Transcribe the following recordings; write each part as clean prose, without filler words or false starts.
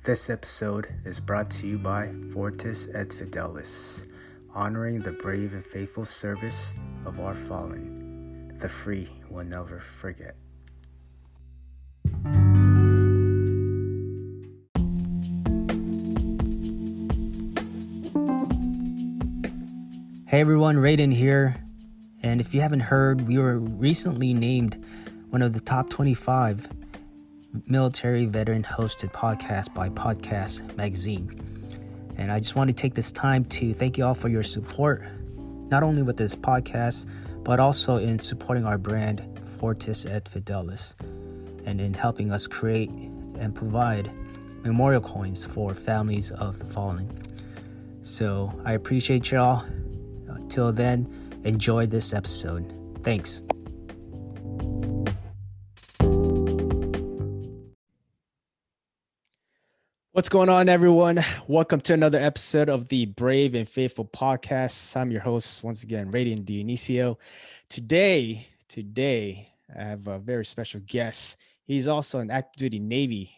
This episode is brought to you by Fortis et Fidelis, honoring the brave and faithful service of our fallen. The free will never forget. Hey everyone, Raiden here. And if you haven't heard, we were recently named one of the top 25 military veteran hosted podcasts by Podcast Magazine. And I just want to take this time to thank you all for your support, not only with this podcast, but also in supporting our brand, Fortis et Fidelis, and in helping us create and provide memorial coins for families of the fallen. So I appreciate y'all. Till then, enjoy this episode. Thanks. What's going on, everyone? Welcome to another episode of the Brave and Faithful podcast. I'm your host, once again, Radian Dionisio. Today, I have a very special guest. He's also an active duty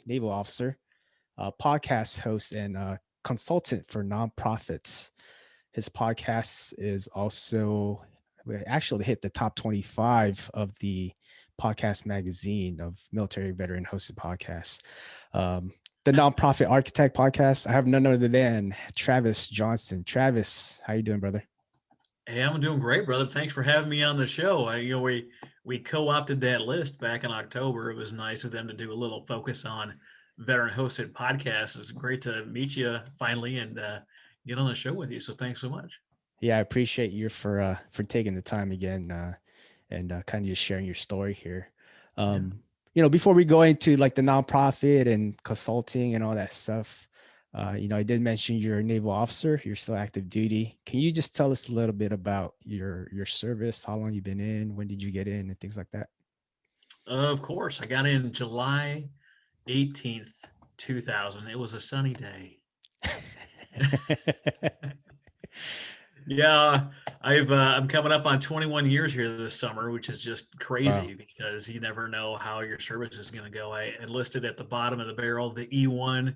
naval officer, podcast host, and consultant for nonprofits. His podcast is also actually hit the top 25 of the podcast magazine of military veteran hosted podcasts. The Nonprofit Architect podcast. I have none other than Travis Johnston. Travis, how you doing, brother? Hey, I'm doing great, brother. Thanks for having me on the show. We co-opted that list back in October. It was nice of them to do a little focus on veteran hosted podcasts. It's great to meet you finally and get on the show with you. So thanks so much. Yeah, I appreciate you for taking the time again and kind of just sharing your story here. Before we go into like the nonprofit and consulting and all that stuff, I did mention you're a naval officer. You're still active duty. Can you just tell us a little bit about your service, how long you've been in, when did you get in, and things like that? Of course. I got in July 18th, 2000. It was a sunny day. Yeah, I'm coming up on 21 years here this summer, which is just crazy because you never know how your service is going to go. I enlisted at the bottom of the barrel, the E1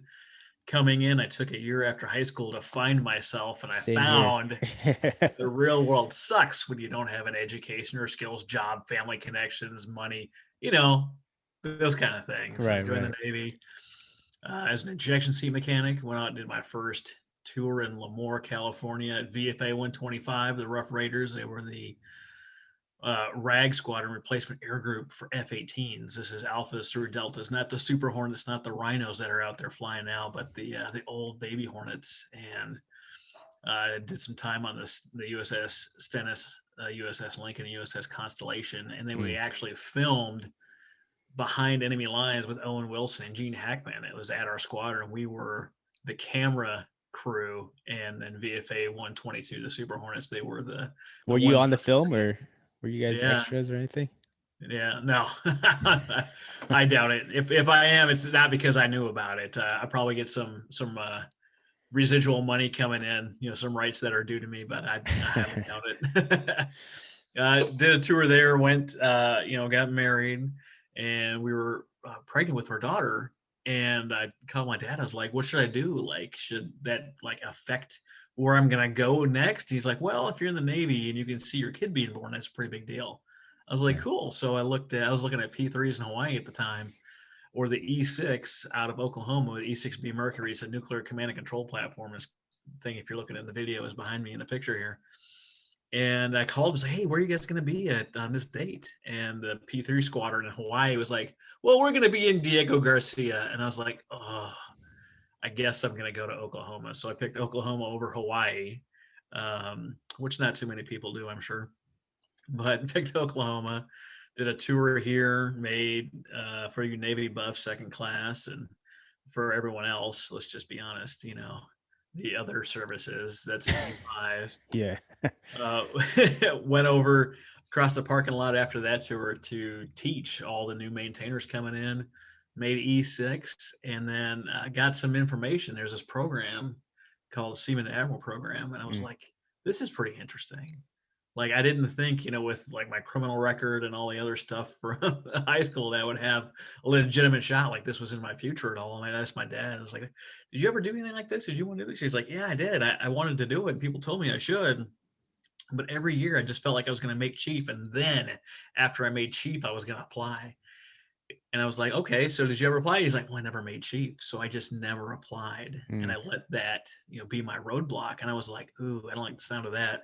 coming in. I took a year after high school to find myself, and I found the real world sucks when you don't have an education or skills, job, family connections, money, those kind of things. Right, I joined the Navy as an injection seat mechanic, went out and did my first tour in Lemoore, California at VFA 125, the Rough Raiders. They were the RAG Squadron Replacement Air Group for F-18s. This is Alphas through Deltas, not the Super Hornets, not the Rhinos that are out there flying now, but the old baby Hornets. And did some time on the USS Stennis, USS Lincoln, and USS Constellation. And then we actually filmed behind enemy lines with Owen Wilson and Gene Hackman. It was at our squadron. We were the camera crew, and then VFA 122, the Super Hornets, they were the were you on the film, or were you guys extras or anything? Yeah, no. I doubt it. If I am, it's not because I knew about it. I probably get some residual money coming in, some rights that are due to me, but I haven't doubt it. Did a tour there, went got married, and we were pregnant with our daughter. And I called my dad. I was like, what should I do? Like, should that affect where I'm going to go next? He's like, well, if you're in the Navy and you can see your kid being born, that's a pretty big deal. I was like, cool. So I was looking at P3s in Hawaii at the time, or the E6 out of Oklahoma. The E6B Mercury is a nuclear command and control platform. This thing, if you're looking at the video, is behind me in the picture here. And I called him and said, hey, where are you guys going to be on this date? And the P3 squadron in Hawaii was like, well, we're going to be in Diego Garcia. And I was like, oh, I guess I'm going to go to Oklahoma. So I picked Oklahoma over Hawaii, which not too many people do, I'm sure. But picked Oklahoma, did a tour here, made for you Navy buffs second class. And for everyone else, let's just be honest, the other services, that's E5. Yeah. Went over across the parking lot after that tour to teach all the new maintainers coming in, made E6, and then got some information. There's this program called Seaman Admiral Program, and I was like, this is pretty interesting. Like, I didn't think, with like my criminal record and all the other stuff from high school, that I would have a legitimate shot like this was in my future at all. And I asked my dad, I was like, did you ever do anything like this? Did you want to do this? He's like, yeah, I did. I wanted to do it. And people told me I should. But every year I just felt like I was going to make chief. And then after I made chief, I was going to apply. And I was like, okay, so did you ever apply? He's like, well, I never made chief. So I just never applied. And Mm, I let that, be my roadblock. And I was like, ooh, I don't like the sound of that.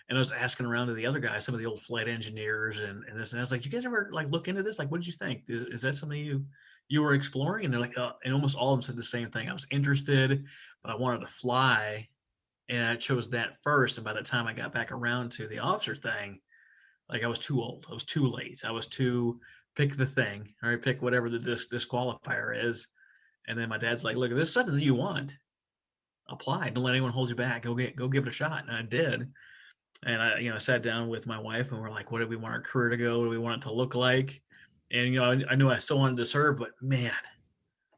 And I was asking around to the other guys, some of the old flight engineers and this. And I was like, did you guys ever like look into this? Like, what did you think? Is that something you were exploring? And they're like, and almost all of them said the same thing. I was interested, but I wanted to fly. And I chose that first. And by the time I got back around to the officer thing, like I was too old. I was too late. I was too pick the thing, all right, pick whatever the disqualifier is. And then my dad's like, look, if this is something that you want, apply. Don't let anyone hold you back. Go give it a shot. And I did. And I sat down with my wife and we're like, what do we want our career to go? What do we want it to look like? And, I knew I still wanted to serve, but man,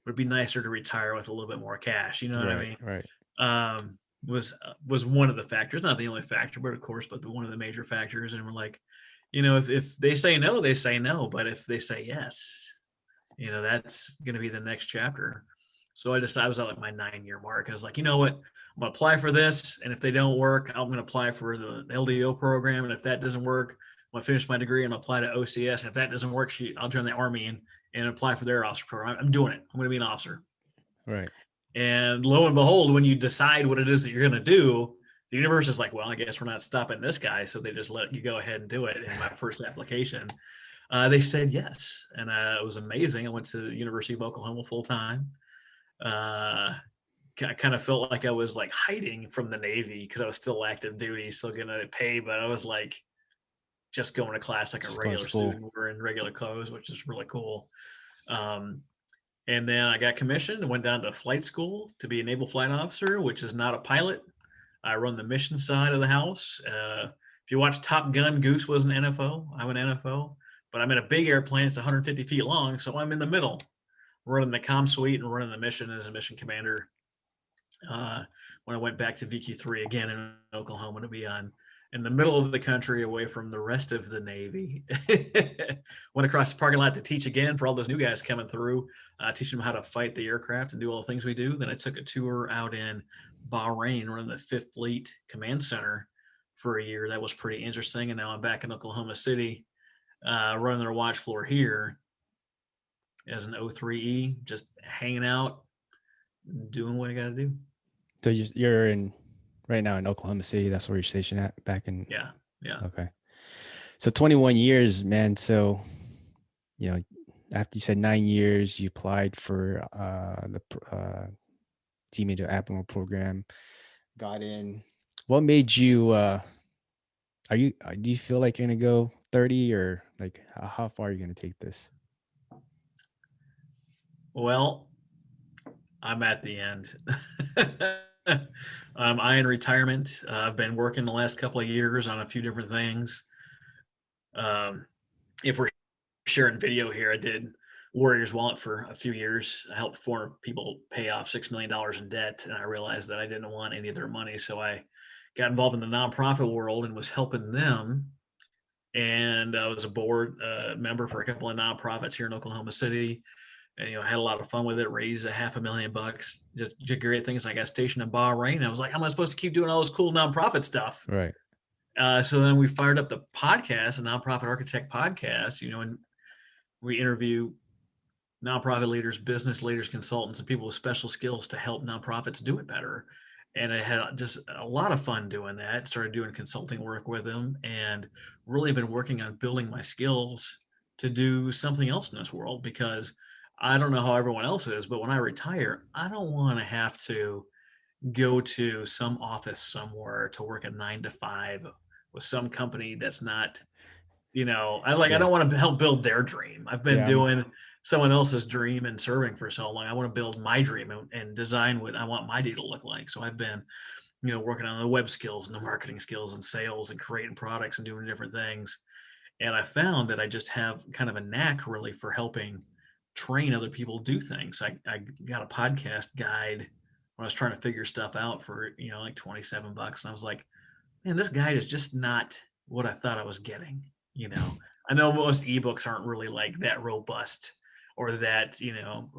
would it be nicer to retire with a little bit more cash? You know what I right, mean? right, Was one of the factors, not the only factor, but of course, but one of the major factors. And we're like, if they say no, they say no. But if they say yes, that's going to be the next chapter. So I was at like my 9-year mark. I was like, you know what? I'm going to apply for this. And if they don't work, I'm going to apply for the LDO program. And if that doesn't work, I'm going to finish my degree and apply to OCS. And if that doesn't work, I'll join the Army and apply for their officer program. I'm doing it. I'm going to be an officer. right. And lo and behold, when you decide what it is that you're going to do, the universe is like, well, I guess we're not stopping this guy. So they just let you go ahead and do it. In my first application, they said yes. And it was amazing. I went to the University of Oklahoma full time. I kind of felt like I was like hiding from the Navy because I was still active duty, still getting a pay, but I was like just going to class like a Just going to regular school. student, wearing regular clothes, which is really cool. And then I got commissioned and went down to flight school to be a naval flight officer, which is not a pilot. I run the mission side of the house. If you watch Top Gun, Goose was an NFO. I'm an NFO, but I'm in a big airplane. It's 150 feet long, so I'm in the middle, running the comm suite and running the mission as a mission commander. When I went back to VQ3 again in Oklahoma to be in the middle of the country away from the rest of the Navy. Went across the parking lot to teach again for all those new guys coming through, teaching them how to fight the aircraft and do all the things we do. Then I took a tour out in Bahrain, running the 5th Fleet Command Center for a year. That was pretty interesting. And now I'm back in Oklahoma City, running their watch floor here as an O3E, just hanging out, doing what I got to do. So you're in right now in Oklahoma City. That's where you're stationed at back in. Yeah. Okay. So 21 years, man. So, after you said 9 years, you applied for the Team into Admiral program, got in. What made you? Do you feel like you're gonna go 30 or like how far are you gonna take this? Well, I'm at the end. I in retirement. I've been working the last couple of years on a few different things. If we're sharing video here, I did Warriors Wallet for a few years. I helped 4 people pay off $6 million in debt, and I realized that I didn't want any of their money. So I got involved in the nonprofit world and was helping them. And I was a board member for a couple of nonprofits here in Oklahoma City. And, had a lot of fun with it, raised $500,000, just did great things. I got stationed in Bahrain. I was like, how am I supposed to keep doing all this cool nonprofit stuff? Right. So then we fired up the podcast, the Nonprofit Architect podcast, and we interview nonprofit leaders, business leaders, consultants, and people with special skills to help nonprofits do it better. And I had just a lot of fun doing that. Started doing consulting work with them and really been working on building my skills to do something else in this world, because I don't know how everyone else is, but when I retire, I don't want to have to go to some office somewhere to work a 9 to 5 with some company that's not, I don't want to help build their dream. I've been doing someone else's dream and serving for so long. I want to build my dream and design what I want my day to look like. So I've been, working on the web skills and the marketing skills and sales and creating products and doing different things. And I found that I just have kind of a knack really for helping train other people do things. I got a podcast guide when I was trying to figure stuff out for, like $27. And I was like, man, this guide is just not what I thought I was getting. I know most ebooks aren't really like that robust or that,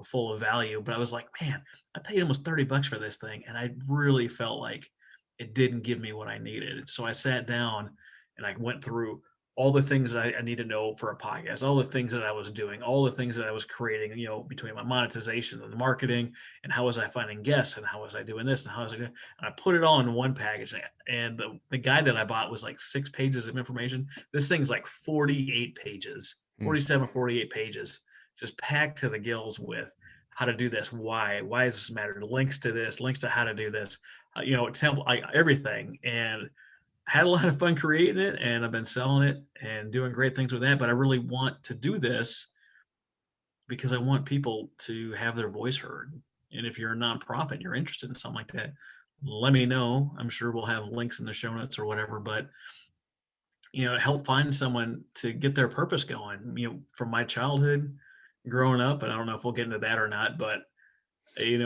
full of value, but I was like, man, I paid almost $30 for this thing. And I really felt like it didn't give me what I needed. So I sat down and I went through all the things I need to know for a podcast, all the things that I was doing, all the things that I was creating, between my monetization and the marketing, and how was I finding guests, and how was I doing this, and how was I doing, and I put it all in one package. And the guide that I bought was like 6 pages of information. This thing's like 48 pages, 47, 48 pages, just packed to the gills with how to do this, why does this matter, links to this, links to how to do this, temple, everything. And had a lot of fun creating it, and I've been selling it and doing great things with that. But I really want to do this because I want people to have their voice heard. And if you're a nonprofit and you're interested in something like that, let me know. I'm sure we'll have links in the show notes or whatever. But help find someone to get their purpose going. From my childhood, growing up, and I don't know if we'll get into that or not, but we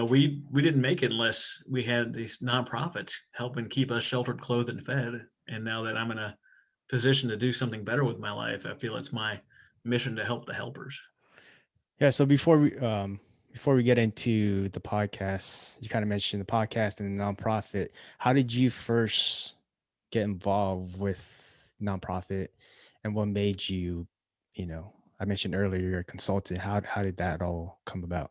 didn't make it unless we had these nonprofits helping keep us sheltered, clothed, and fed. And now that I'm in a position to do something better with my life, I feel it's my mission to help the helpers. Yeah. So before we get into the podcast, you kind of mentioned the podcast and the nonprofit. How did you first get involved with nonprofit, and what made you, I mentioned earlier you're a consultant. How did that all come about?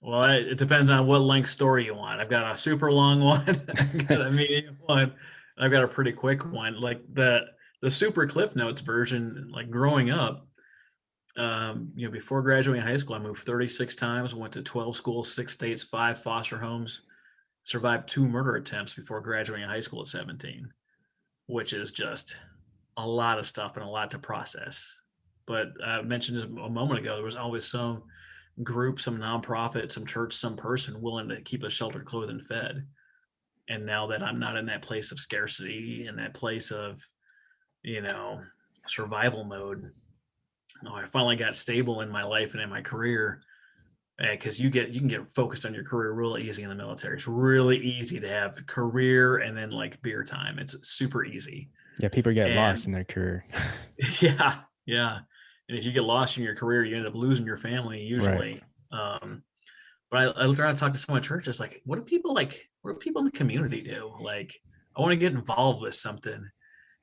Well, it depends on what length story you want. I've got a super long one, I've got a medium one, and I've got a pretty quick one. Like the super Cliff Notes version, like growing up, before graduating high school, I moved 36 times, went to 12 schools, 6 states, 5 foster homes, survived 2 murder attempts before graduating high school at 17, which is just a lot of stuff and a lot to process. But I mentioned a moment ago, there was always some group, some nonprofit, some church, some person willing to keep us sheltered, clothed, and fed. And now that I'm not in that place of scarcity and that place of, survival mode, I finally got stable in my life and in my career. Because you can get focused on your career real easy in the military. It's really easy to have career and then like beer time. It's super easy. Yeah, people get And lost in their career. yeah. And if you get lost in your career, you end up losing your family usually. Right. But I try to talk to some of my churches, like, what do people in the community do? Like, I want to get involved with something.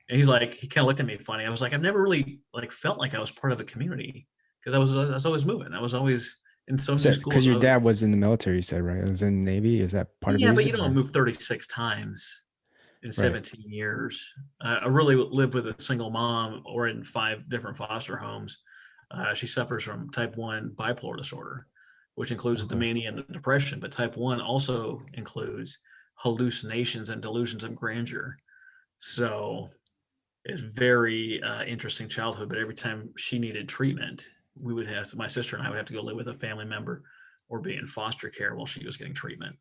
And he kind of looked at me funny. I was like, I've never really like felt like I was part of a community, because I was always moving. I was always in some new schools. Because your dad was in the military, you said, right? It was in the Navy. Is that part of the Yeah, but reason? you don't move 36 times in Right. 17 years. I really lived with a single mom or in 5 different foster homes. She suffers from type 1 bipolar disorder, which includes the mania and the depression, but type 1 also includes hallucinations and delusions of grandeur. So it's very interesting childhood, but every time she needed treatment, my sister and I would have to go live with a family member or be in foster care while she was getting treatment.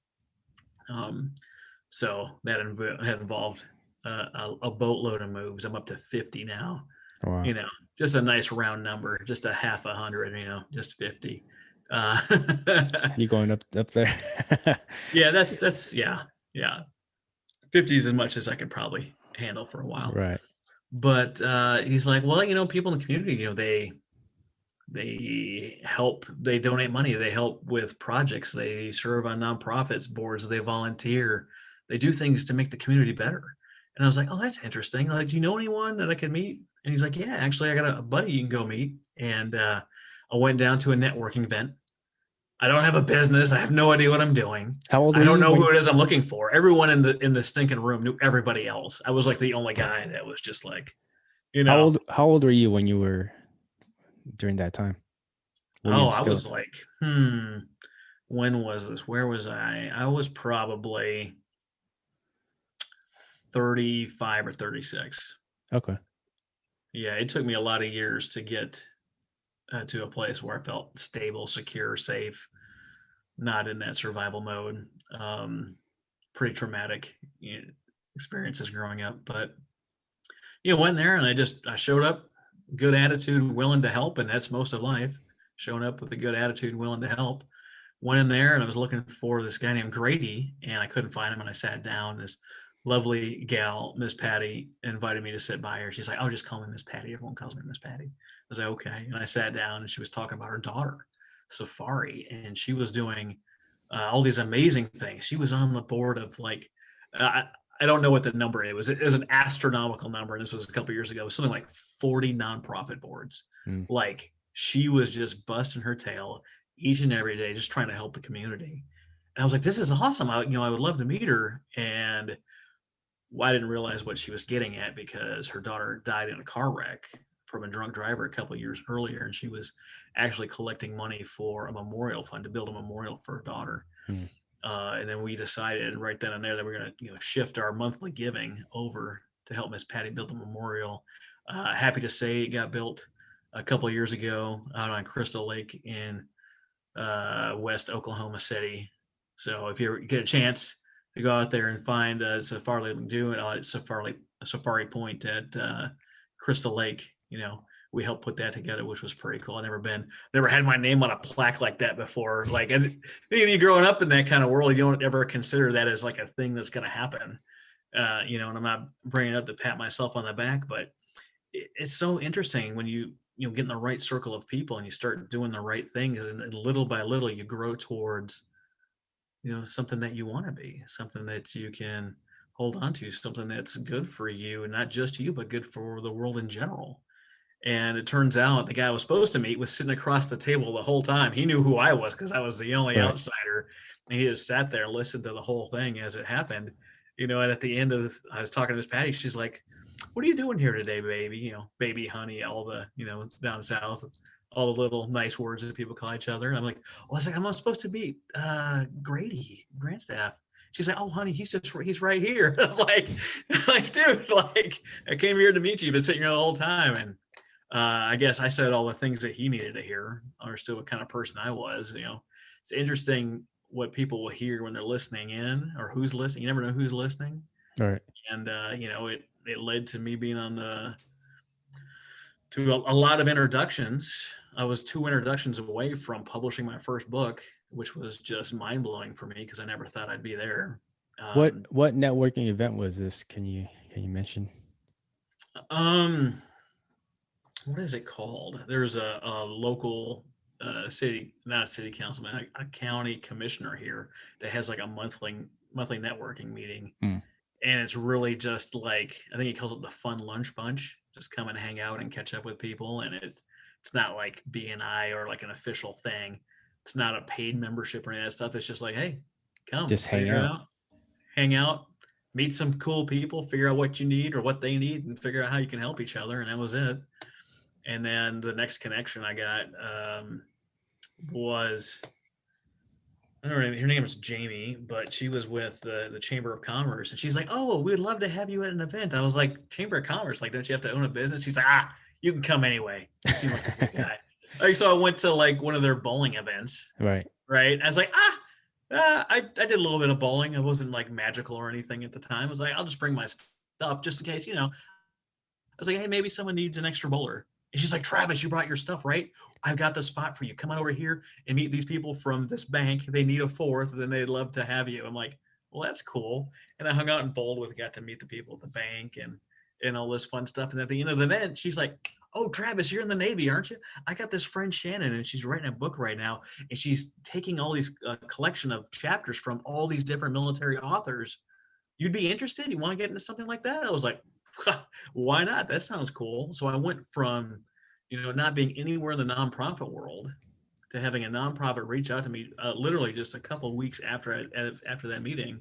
So that had involved a boatload of moves. I'm up to 50 now. Oh, wow. Just a nice round number, just a half 100, just 50. You going up there? Yeah, that's yeah. 50 is as much as I could probably handle for a while. Right. But he's like, well, people in the community, they help, they donate money, they help with projects, they serve on nonprofits boards, they volunteer, they do things to make the community better. And I was like, oh, that's interesting. Like, do you know anyone that I can meet? And he's like, yeah, actually, I got a buddy you can go meet. And I went down to a networking event. I don't have a business. I have no idea what I'm doing. How old were I don't you know who it is I'm looking for. Everyone in the stinking room knew everybody else. I was like the only guy that was just like, How old were you when you were during that time? I was like, when was this? Where was I? I was probably 35 or 36. Okay. Yeah, it took me a lot of years to get to a place where I felt stable, secure, safe, not in that survival mode. Pretty traumatic experiences growing up, but went there and I showed up, good attitude, willing to help, and that's most of life. Showing up with a good attitude, willing to help. Went in there and I was looking for this guy named Grady, and I couldn't find him. And I sat down. This lovely gal, Miss Patty, invited me to sit by her. She's like, "Oh, just call me Miss Patty. Everyone calls me Miss Patty." I was like, "Okay." And I sat down, and she was talking about her daughter, Safari, and she was doing all these amazing things. She was on the board of like, I, I don't know what the number it was. It was an astronomical number, and this was a couple years ago. It was something like 40 nonprofit boards. Mm. Like she was just busting her tail each and every day, just trying to help the community. And I was like, "This is awesome. I would love to meet her." And I didn't realize what she was getting at because her daughter died in a car wreck from a drunk driver a couple of years earlier, and she was actually collecting money for a memorial fund to build a memorial for her daughter. Mm. And then we decided right then and there that we're going to shift our monthly giving over to help Miss Patty build the memorial. Happy to say it got built a couple of years ago out on Crystal Lake in West Oklahoma City. So if you ever get a chance to go out there and find Safari Lagoon at Safari Point at Crystal Lake, we helped put that together, which was pretty cool. I never had my name on a plaque like that before. Like, and you growing up in that kind of world, you don't ever consider that as like a thing that's going to happen. And I'm not bringing it up to pat myself on the back, but it's so interesting when you get in the right circle of people and you start doing the right things, and little by little you grow towards something that you want to be, something that you can hold on to, something that's good for you, and not just you, but good for the world in general. And it turns out the guy I was supposed to meet was sitting across the table the whole time. He knew who I was because I was the only Right. outsider. And he just sat there and listened to the whole thing as it happened. And at the end of this, I was talking to Miss Patty. She's like, "What are you doing here today, baby?" Baby, honey, all the, down south, all the little nice words that people call each other. And I'm like, "Oh," I was like, "I'm supposed to meet Grady Grandstaff." She's like, "Oh, honey, he's right here." I'm like, dude, like I came here to meet you. You've been sitting here the whole time. And I guess I said all the things that he needed to hear, understood what kind of person I was. It's interesting what people will hear when they're listening in, or who's listening. You never know who's listening. All right. And it led to me being to a lot of introductions. I was 2 introductions away from publishing my first book, which was just mind blowing for me because I never thought I'd be there. What networking event was this? Can you mention? Um, what is it called? There's a local city, not a city councilman, a county commissioner here that has like a monthly networking meeting. Hmm. And it's really just like, I think he calls it the fun lunch bunch. Just come and hang out and catch up with people. And it's not like BNI or like an official thing. It's not a paid membership or any of that stuff. It's just like, hey, come Just hang out. hang out, meet some cool people, figure out what you need or what they need, and figure out how you can help each other. And that was it. And then the next connection I got was, I don't know, her name was Jamie, but she was with the Chamber of Commerce, and she's like, "Oh, we'd love to have you at an event." I was like, "Chamber of Commerce? Like, don't you have to own a business?" She's like, "Ah, you can come anyway." You seem like a good guy. Like, so I went to like one of their bowling events, Right. right? I was like, I did a little bit of bowling. It wasn't like magical or anything at the time. I was like, I'll just bring my stuff just in case, I was like, "Hey, maybe someone needs an extra bowler." And she's like, "Travis, you brought your stuff, right? I've got the spot for you. Come on over here and meet these people from this bank. They need a fourth, and then they'd love to have you." I'm like, "Well, that's cool." And I hung out and bowled with, got to meet the people at the bank and all this fun stuff. And at the end of the event, she's like, "Oh, Travis, you're in the Navy, aren't you? I got this friend Shannon, and she's writing a book right now, and she's taking all these collection of chapters from all these different military authors. You'd be interested? You want to get into something like that?" I was like, "Why not? That sounds cool." So I went from, not being anywhere in the nonprofit world to having a nonprofit reach out to me literally just a couple of weeks after that meeting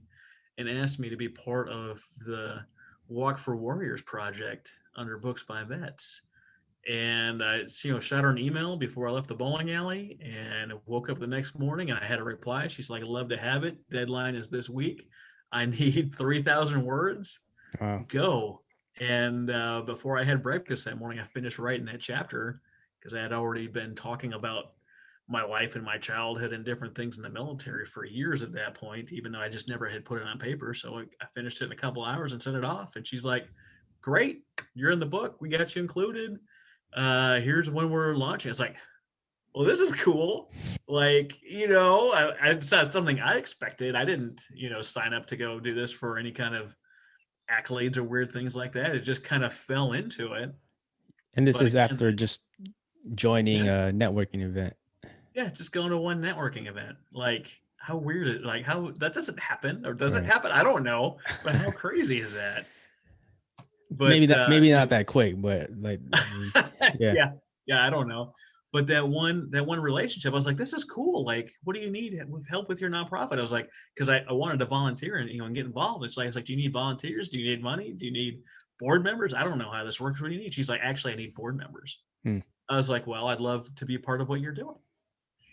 and asked me to be part of the Walk for Warriors project under Books by Vets. And I, shot her an email before I left the bowling alley and woke up the next morning and I had a reply. She's like, "I'd love to have it. Deadline is this week. I need 3,000 words. Wow. Go." And before I had breakfast that morning, I finished writing that chapter because I had already been talking about my life and my childhood and different things in the military for years at that point, even though I just never had put it on paper. So I finished it in a couple hours and sent it off. And she's like, "Great, you're in the book. We got you included. Here's when we're launching." It's like, well, this is cool. Like, it's not something I expected. I didn't, sign up to go do this for any kind of accolades or weird things like that. It just kind of fell into it. And this But is again, after just joining yeah, a networking event. yeah, just going to one networking event. Like how weird it like how that doesn't happen or does it Right. happen? I don't know. But how crazy is that? maybe But that maybe you not know, that quick, but like yeah. yeah, yeah, I don't know. But that one relationship, I was like, this is cool. Like, what do you need with help with your nonprofit? I was like, because I wanted to volunteer and and get involved. It's like, do you need volunteers? Do you need money? Do you need board members? I don't know how this works. What do you need? She's like, actually, I need board members. Hmm. I was like, well, I'd love to be a part of what you're doing.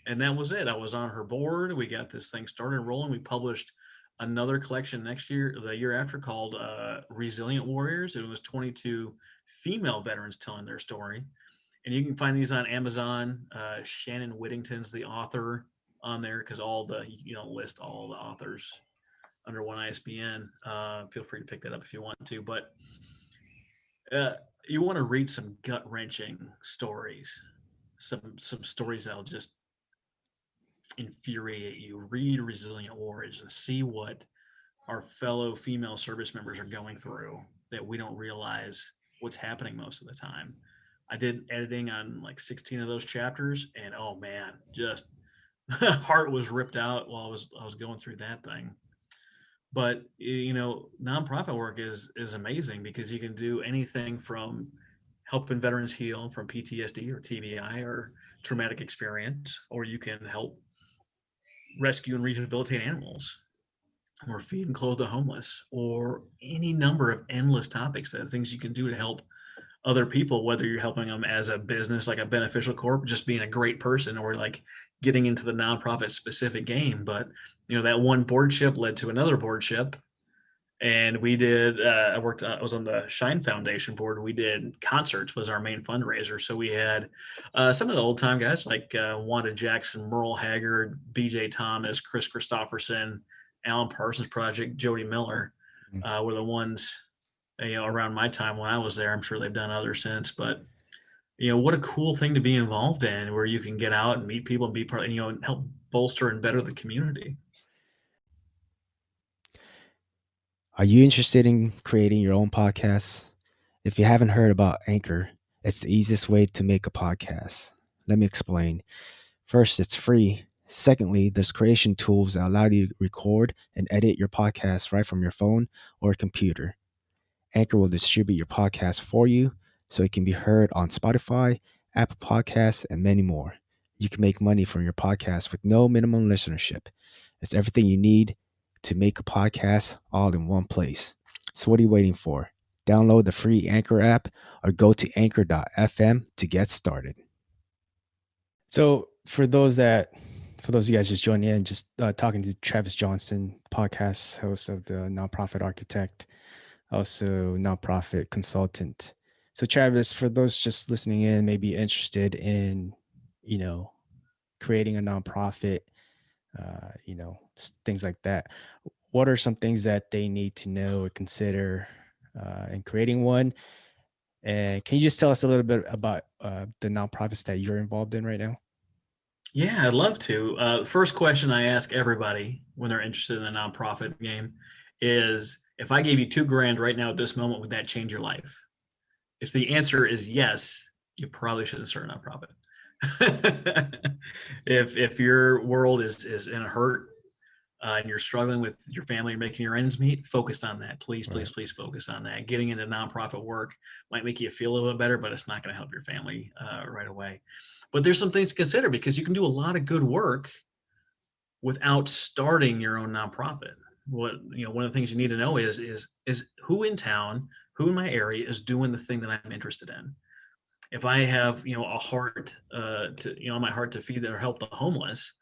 And that was it. I was on her board. We got this thing started rolling. We published another collection next year, the year after, called Resilient Warriors. It was 22 female veterans telling their story. And you can find these on Amazon. Shannon Whittington's the author on there because all the, you don't list all the authors under one ISBN. Feel free to pick that up if you want to. But uh, you want to read some gut wrenching stories, some stories that'll just infuriate you. Read Resilient Warriors and see what our fellow female service members are going through that we don't realize what's happening most of the time. I did editing on like 16 of those chapters, and oh man, just heart was ripped out while I was going through that thing. But nonprofit work is amazing because you can do anything from helping veterans heal from PTSD or TBI or traumatic experience, or you can help rescue and rehabilitate animals, or feed and clothe the homeless, or any number of endless topics that things you can do to help other people, whether you're helping them as a business, like a beneficial corp, just being a great person, or like getting into the nonprofit specific game. But that one boardship led to another boardship. And we did, I was on the Shine Foundation board. We did concerts was our main fundraiser. So we had some of the old time guys like Wanda Jackson, Merle Haggard, BJ Thomas, Chris Christopherson, Alan Parsons Project, Jody Miller Mm. were the ones, around my time when I was there. I'm sure they've done others since, but what a cool thing to be involved in, where you can get out and meet people and be part, and help bolster and better the community. Are you interested in creating your own podcast? If you haven't heard about Anchor, it's the easiest way to make a podcast. Let me explain. First, it's free. Secondly, there's creation tools that allow you to record and edit your podcast right from your phone or computer. Anchor will distribute your podcast for you so it can be heard on Spotify, Apple Podcasts, and many more. You can make money from your podcast with no minimum listenership. It's everything you need to make a podcast all in one place. So what are you waiting for? Download the free Anchor app or go to anchor.fm to get started. So for those of you guys just joining in, just talking to Travis Johnson, podcast host of the Nonprofit Architect, also nonprofit consultant. So Travis, for those just listening in, maybe interested in, creating a nonprofit, things like that. What are some things that they need to know or consider in creating one? And can you just tell us a little bit about the nonprofits that you're involved in right now? Yeah, I'd love to. First question I ask everybody when they're interested in the nonprofit game is, if I gave you $2,000 right now at this moment, would that change your life? If the answer is yes, you probably shouldn't start a nonprofit. If your world is in a hurt, and you're struggling with your family, making your ends meet, focused on that. Please, Right. please, please focus on that. Getting into nonprofit work might make you feel a little bit better, but it's not going to help your family right away. But there's some things to consider, because you can do a lot of good work without starting your own nonprofit. One of the things you need to know is who in town, who in my area is doing the thing that I'm interested in. If I have a heart my heart to feed or help the homeless,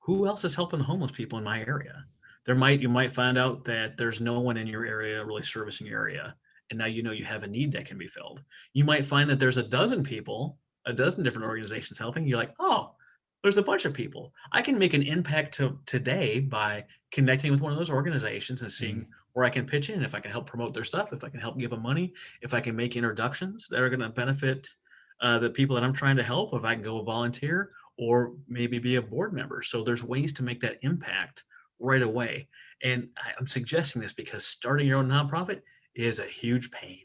who else is helping the homeless people in my area? You might find out that there's no one in your area really servicing your area, and now you have a need that can be filled. You might find that there's a dozen different organizations helping. You're like, oh, there's a bunch of people. I can make an impact today by connecting with one of those organizations and seeing where I can pitch in, if I can help promote their stuff, if I can help give them money, if I can make introductions that are going to benefit the people that I'm trying to help, if I can go volunteer or maybe be a board member. So there's ways to make that impact right away. And I'm suggesting this because starting your own nonprofit is a huge pain,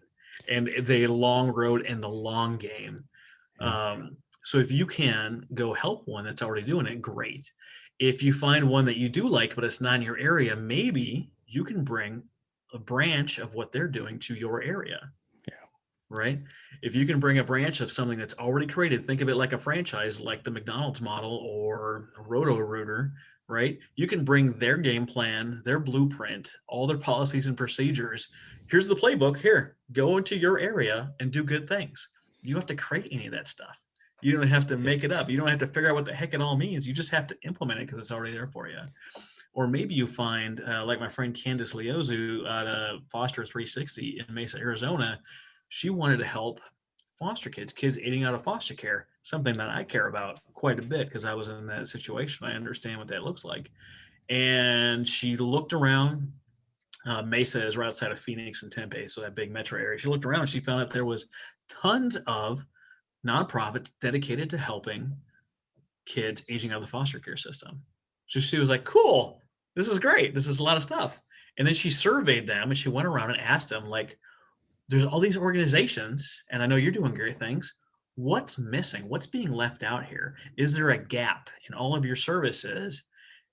and the long road and the long game. Yeah. So if you can go help one that's already doing it, great. If you find one that you do like, but it's not in your area, maybe you can bring a branch of what they're doing to your area, Yeah. right? If you can bring a branch of something that's already created, think of it like a franchise, like the McDonald's model or Roto Rooter, right? You can bring their game plan, their blueprint, all their policies and procedures. Here's the playbook. Here, go into your area and do good things. You don't have to create any of that stuff. You don't have to make it up. You don't have to figure out what the heck it all means. You just have to implement it because it's already there for you. Or maybe you find, like my friend Candace Leozu at Foster 360 in Mesa, Arizona, she wanted to help foster kids, kids aging out of foster care, something that I care about quite a bit because I was in that situation. I understand what that looks like. And she looked around. Mesa is right outside of Phoenix and Tempe, so that big metro area. She looked around and she found that there was tons of nonprofits dedicated to helping kids aging out of the foster care system. So she was like, cool, this is great. This is a lot of stuff. And then she surveyed them and she went around and asked them, like, there's all these organizations, and I know you're doing great things. What's missing? What's being left out here? Is there a gap in all of your services?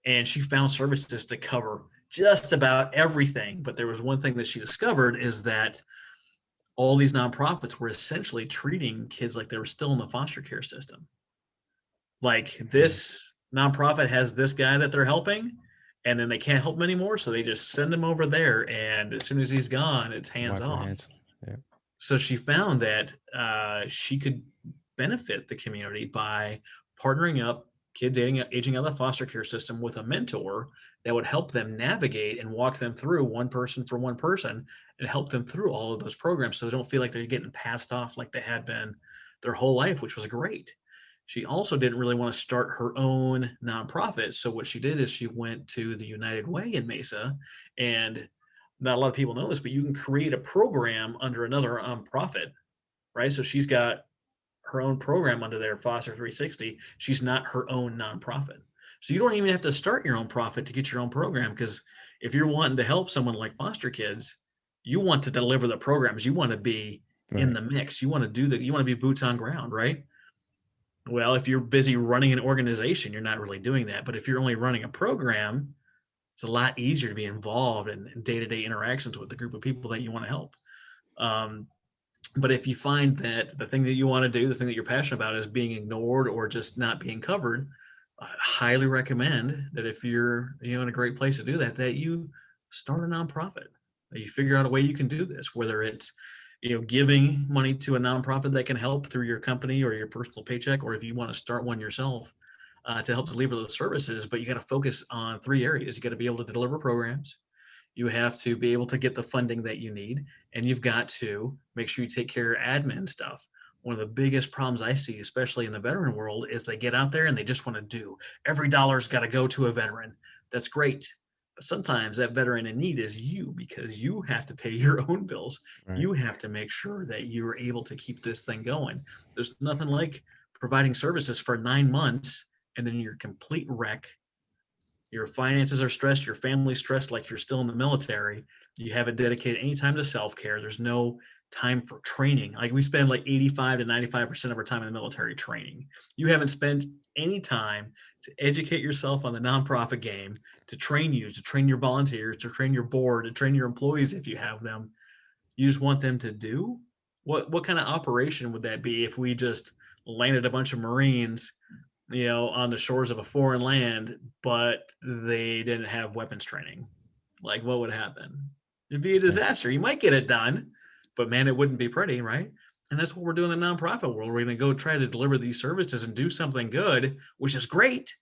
And she found services to cover just about everything. But there was one thing that she discovered is that all these nonprofits were essentially treating kids like they were still in the foster care system. Like this nonprofit has this guy that they're helping, and then they can't help him anymore. So they just send him over there. And as soon as he's gone, it's hands Wipe your off. hands. Yeah. So she found that she could benefit the community by partnering up kids aging out of the foster care system with a mentor that would help them navigate and walk them through one person for one person and help them through all of those programs so they don't feel like they're getting passed off like they had been their whole life, which was great. She also didn't really want to start her own nonprofit. So what she did is she went to the United Way in Mesa, and not a lot of people know this, but you can create a program under another nonprofit, right? So she's got her own program under there, Foster 360. She's not her own nonprofit. So you don't even have to start your own profit to get your own program, because if you're wanting to help someone like foster kids, you want to deliver the programs. You want to be in Right. the mix. You want to do that. You want to be boots on ground, right? Well, if you're busy running an organization, you're not really doing that. But if you're only running a program, it's a lot easier to be involved in day-to-day interactions with the group of people that you want to help. Um, but if you find that the thing that you want to do, the thing that you're passionate about is being ignored or just not being covered, I highly recommend that if you're in a great place to do that, that you start a nonprofit, that you figure out a way you can do this, whether it's giving money to a nonprofit that can help through your company or your personal paycheck, or if you want to start one yourself to help deliver those services. But you got to focus on three areas. You got to be able to deliver programs, you have to be able to get the funding that you need, and you've got to make sure you take care of admin stuff. One of the biggest problems I see, especially in the veteran world, is they get out there and they just want to do. Every dollar's got to go to a veteran. That's great. But sometimes that veteran in need is you, because you have to pay your own bills. Right. You have to make sure that you're able to keep this thing going. There's nothing like providing services for 9 months and then you're a complete wreck. Your finances are stressed, your family's stressed like you're still in the military. You haven't dedicated any time to self-care. There's no time for training. Like we spend like 85 to 95% of our time in the military training. You haven't spent any time to educate yourself on the nonprofit game, to train you, to train your volunteers, to train your board, to train your employees if you have them. You just want them to do? What kind of operation would that be if we just landed a bunch of Marines on the shores of a foreign land, but they didn't have weapons training? Like, what would happen? It'd be a Yeah. disaster. You might get it done, but man, it wouldn't be pretty, right? And that's what we're doing in the nonprofit world. We're going to go try to deliver these services and do something good, which is great,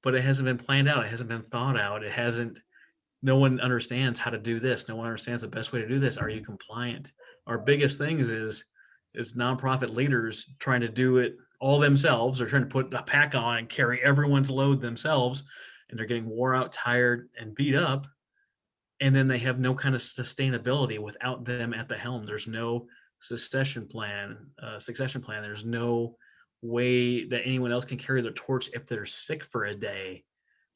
but it hasn't been planned out. It hasn't been thought out. It hasn't, no one understands how to do this. No one understands the best way to do this. Are you compliant? Our biggest things is nonprofit leaders trying to do it all themselves. They're trying to put a pack on and carry everyone's load themselves, and they're getting wore out, tired, and beat up. And then they have no kind of sustainability without them at the helm. There's no succession plan. There's no way that anyone else can carry their torch if they're sick for a day.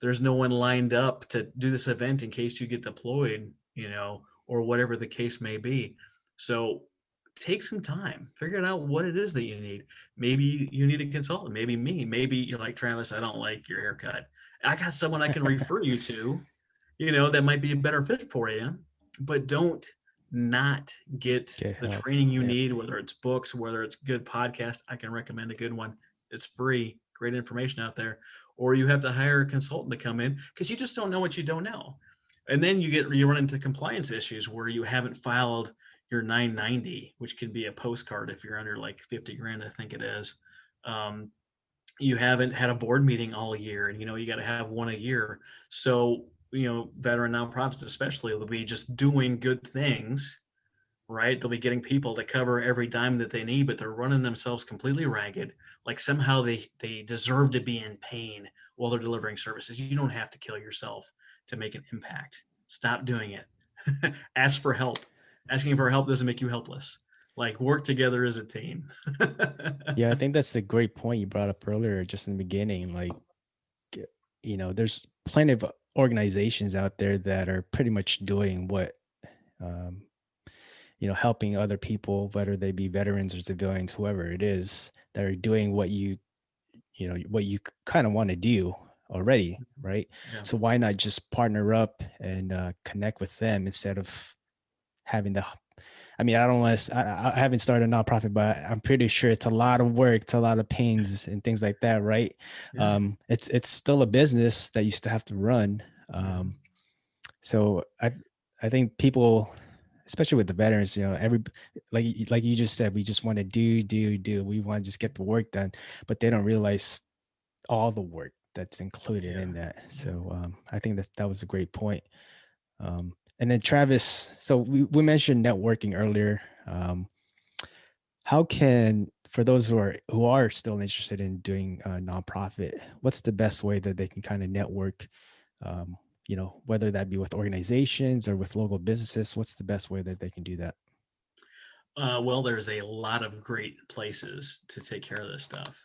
There's no one lined up to do this event in case you get deployed, or whatever the case may be. So take some time, figure out what it is that you need. Maybe you need a consultant, maybe me, maybe you're like, Travis, I don't like your haircut. I got someone I can refer you to, that might be a better fit for you. But don't not get Get the help. training you Yeah. need, whether it's books, whether it's good podcasts. I can recommend a good one. It's free, great information out there. Or you have to hire a consultant to come in because you just don't know what you don't know. And then you run into compliance issues where you haven't filed your 990, which can be a postcard if you're under like 50 grand, I think it is. Um, you haven't had a board meeting all year, and you got to have one a year. So veteran nonprofits especially will be just doing good things, right? They'll be getting people to cover every dime that they need, but they're running themselves completely ragged. Like somehow they deserve to be in pain while they're delivering services. You don't have to kill yourself to make an impact. Stop doing it. Ask for help. Asking for help doesn't make you helpless. Like, work together as a team. Yeah, I think that's a great point you brought up earlier, just in the beginning. Like, there's plenty of organizations out there that are pretty much doing what, um, helping other people, whether they be veterans or civilians, whoever it is, that are doing what you kind of want to do already, right? Yeah. So why not just partner up and connect with them instead of having the I mean, I don't want to. I haven't started a nonprofit, but I'm pretty sure it's a lot of work, it's a lot of pains and things like that, right? Yeah. It's still a business that you still have to run. Mhm. So I think people, especially with the veterans, every like you just said, we just want to do. We want to just get the work done, but they don't realize all the work that's included Yeah. in that. So I think that was a great point. And then Travis, so we mentioned networking earlier. How can, for those who are still interested in doing a nonprofit, what's the best way that they can kind of network? Um, whether that be with organizations or with local businesses, what's the best way that they can do that? Well, there's a lot of great places to take care of this stuff.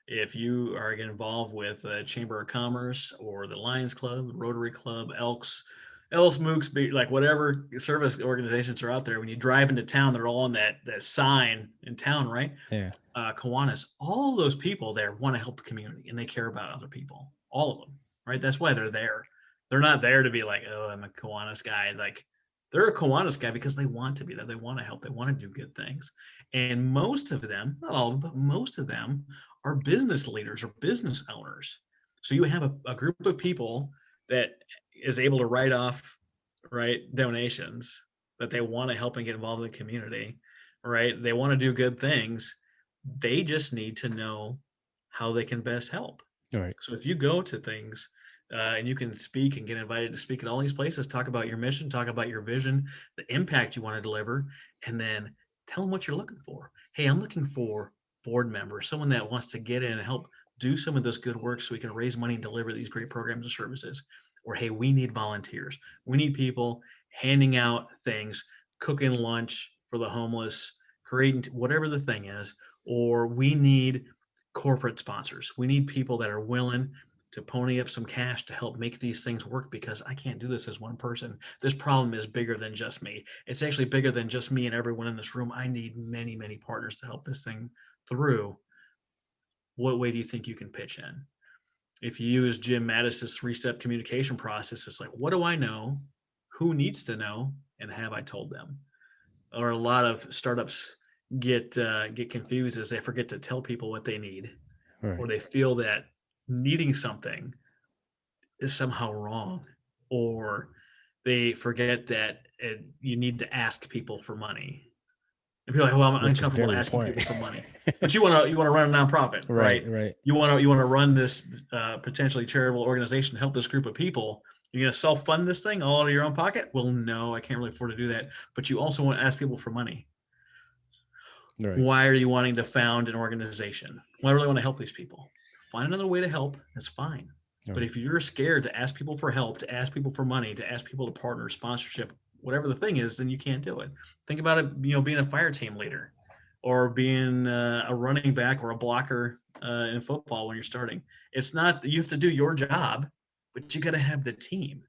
If you are getting involved with the Chamber of Commerce or the Lions Club, Rotary Club, Elks, Mooks, like whatever service organizations are out there, when you drive into town, they're all on that sign in town, right? Yeah. Kiwanis, all those people there want to help the community and they care about other people, all of them, right? That's why they're there. They're not there to be like, oh, I'm a Kiwanis guy. Like, they're a Kiwanis guy because they want to be there. They want to help. They want to do good things. And most of them, not all, but most of them are business leaders or business owners. So you have a group of people that is able to write off, right, donations that they want to help and get involved in the community, right? They want to do good things. They just need to know how they can best help. All right. So if you go to things and you can speak and get invited to speak at all these places, talk about your mission, talk about your vision, the impact you want to deliver, and then tell them what you're looking for. Hey, I'm looking for board members, someone that wants to get in and help do some of this good work so we can raise money and deliver these great programs and services. Or, hey, we need volunteers. We need people handing out things, cooking lunch for the homeless, creating whatever the thing is. Or we need corporate sponsors. We need people that are willing to pony up some cash to help make these things work because I can't do this as one person. This problem is bigger than just me. It's actually bigger than just me and everyone in this room. I need many, many partners to help this thing through. What way do you think you can pitch in? If you use Jim Mattis's 3-step communication process, it's like, what do I know? Who needs to know? And have I told them? Or a lot of startups get confused as they forget to tell people what they need, All or right. they feel that needing something is somehow wrong, or they forget that you need to ask people for money. And people are like, well, I'm Which is uncomfortable very asking important. people for money, but you want to run a nonprofit, Right. right? Right. You want to run this potentially charitable organization to help this group of people. You're going to self-fund this thing all out of your own pocket? Well, no, I can't really afford to do that. But you also want to ask people for money. Right. Why are you wanting to found an organization? Well, I really want to help these people. Find another way to help. That's fine. All But right. if you're scared to ask people for help, to ask people for money, to ask people to partner, sponsorship, whatever the thing is, then you can't do it. Think about it, being a fire team leader or being a running back or a blocker in football when you're starting. It's not that you have to do your job, but you got to have the team.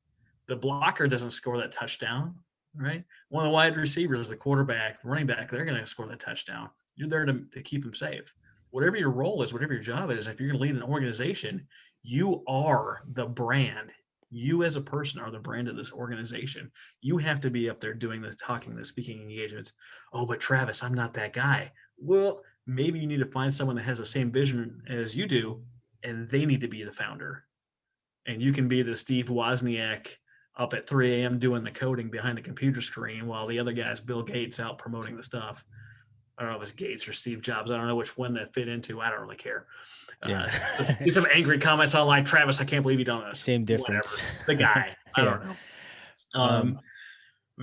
The blocker doesn't score that touchdown. right? One of the wide receivers, the quarterback, the running back, they're going to score the touchdown. You're there to keep them safe. Whatever your role is, whatever your job is, if you're going to lead an organization, you are the brand. You as a person are the brand of this organization. You have to be up there doing the talking, the speaking engagements. Oh, but Travis, I'm not that guy. Well, maybe you need to find someone that has the same vision as you do, and they need to be the founder. And you can be the Steve Wozniak up at 3 a.m. doing the coding behind a computer screen while the other guy's Bill Gates out promoting the stuff. I don't know if it's Gates or Steve Jobs. I don't know which one that fit into. I don't really care. Yeah. Get some angry comments online. Travis, I can't believe you done this. Same difference. Whatever. The guy. I don't know.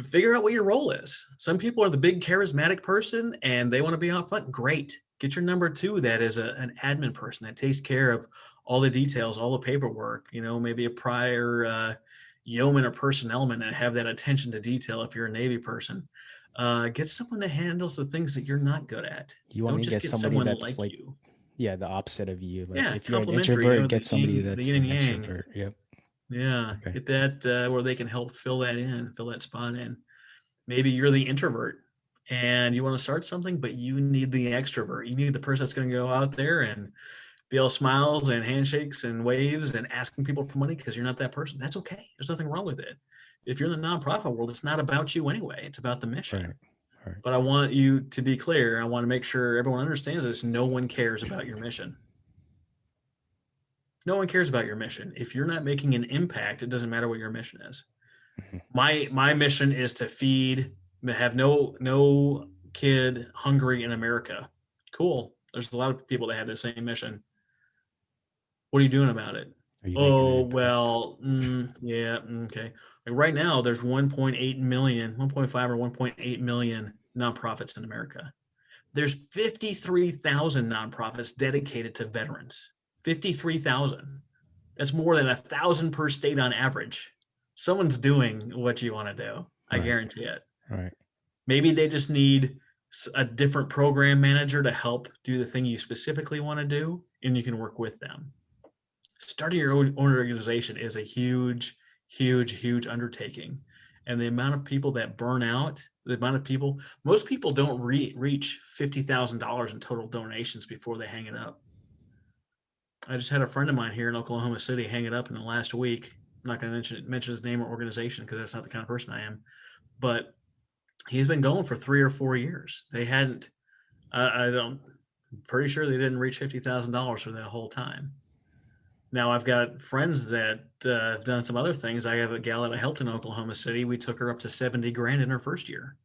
Figure out what your role is. Some people are the big charismatic person and they want to be out front. Great. Get your number two that is an admin person that takes care of all the details, all the paperwork, maybe a prior yeoman or personnelman and have that attention to detail if you're a Navy person. Get someone that handles the things that you're not good at. You want Don't to just get get somebody someone that's like you. Yeah, the opposite of you. Like Yeah, if you're an complementary, introvert, get the somebody yin, that's the yin an and yang. extrovert. Yep. Yeah, Okay. get that where they can help fill that spot in. Maybe you're the introvert and you want to start something, but you need the extrovert. You need the person that's going to go out there and be all smiles and handshakes and waves and asking people for money because you're not that person. That's okay. There's nothing wrong with it. If you're in the nonprofit world, it's not about you anyway. It's about the mission. Right. Right. But I want you to be clear. I want to make sure everyone understands this. No one cares about your mission. No one cares about your mission. If you're not making an impact, it doesn't matter what your mission is. Mm-hmm. My mission is to have no kid hungry in America. Cool. There's a lot of people that have the same mission. What are you doing about it? Are you making an Oh, impact? well, yeah, okay. Like right now, there's 1.8 million, 1.5 or 1.8 million nonprofits in America. There's 53,000 nonprofits dedicated to veterans. 53,000. That's more than 1,000 per state on average. Someone's doing what you want to do. I guarantee it. Right. Maybe they just need a different program manager to help do the thing you specifically want to do, and you can work with them. Starting your own organization is a huge, huge, huge undertaking. And the amount of people that burn out, most people don't reach $50,000 in total donations before they hang it up. I just had a friend of mine here in Oklahoma City hang it up in the last week. I'm not going to mention his name or organization because that's not the kind of person I am. But he's been going for 3 or 4 years. They hadn't. I'm pretty sure they didn't reach $50,000 for that whole time. Now I've got friends that have done some other things. I have a gal that I helped in Oklahoma City. We took her up to 70 grand in her first year.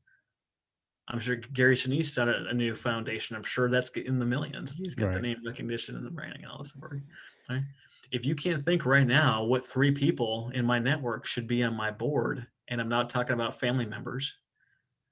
I'm sure Gary Sinise started a new foundation. I'm sure that's in the millions. He's got the name recognition and the branding and all this. Right? If you can't think right now what 3 people in my network should be on my board, and I'm not talking about family members,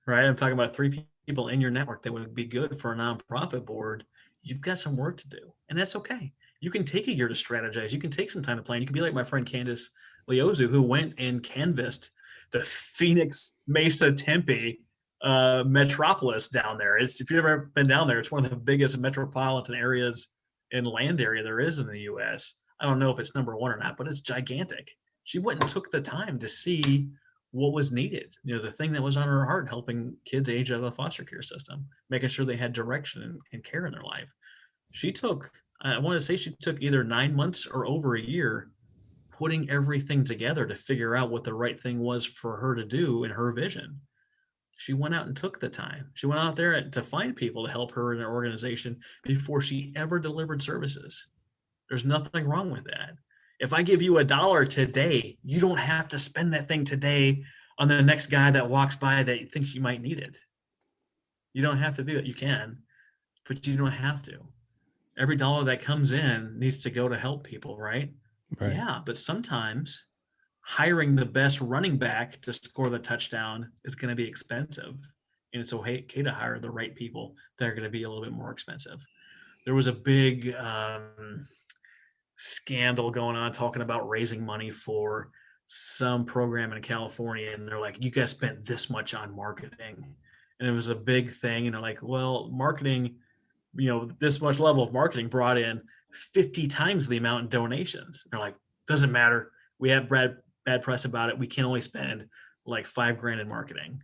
right? I'm talking about 3 people in your network that would be good for a nonprofit board. You've got some work to do, and that's okay. You can take a year to strategize. You can take some time to plan. You can be like my friend Candace Leozu, who went and canvassed the Phoenix Mesa Tempe metropolis down there. If you've ever been down there, it's one of the biggest metropolitan areas in land area there is in the U.S. I don't know if it's number 1 or not, but it's gigantic. She went and took the time to see what was needed. The thing that was on her heart, helping kids age out of the foster care system, making sure they had direction and care in their life. I want to say she took either 9 months or over a year putting everything together to figure out what the right thing was for her to do in her vision. She went out and took the time. She went out there to find people to help her in her organization before she ever delivered services. There's nothing wrong with that. If I give you $1 today, you don't have to spend that thing today on the next guy that walks by that thinks you might need it. You don't have to do it. You can, but you don't have to. Every dollar that comes in needs to go to help people, right? Yeah, but sometimes hiring the best running back to score the touchdown is going to be expensive. And it's okay to hire the right people that are going to be a little bit more expensive. There was a big scandal going on talking about raising money for some program in California. And they're like, you guys spent this much on marketing. And it was a big thing. And they're like, well, marketing, this much level of marketing brought in 50 times the amount in donations. They're like, doesn't matter. We have bad press about it. We can only spend like $5,000 in marketing.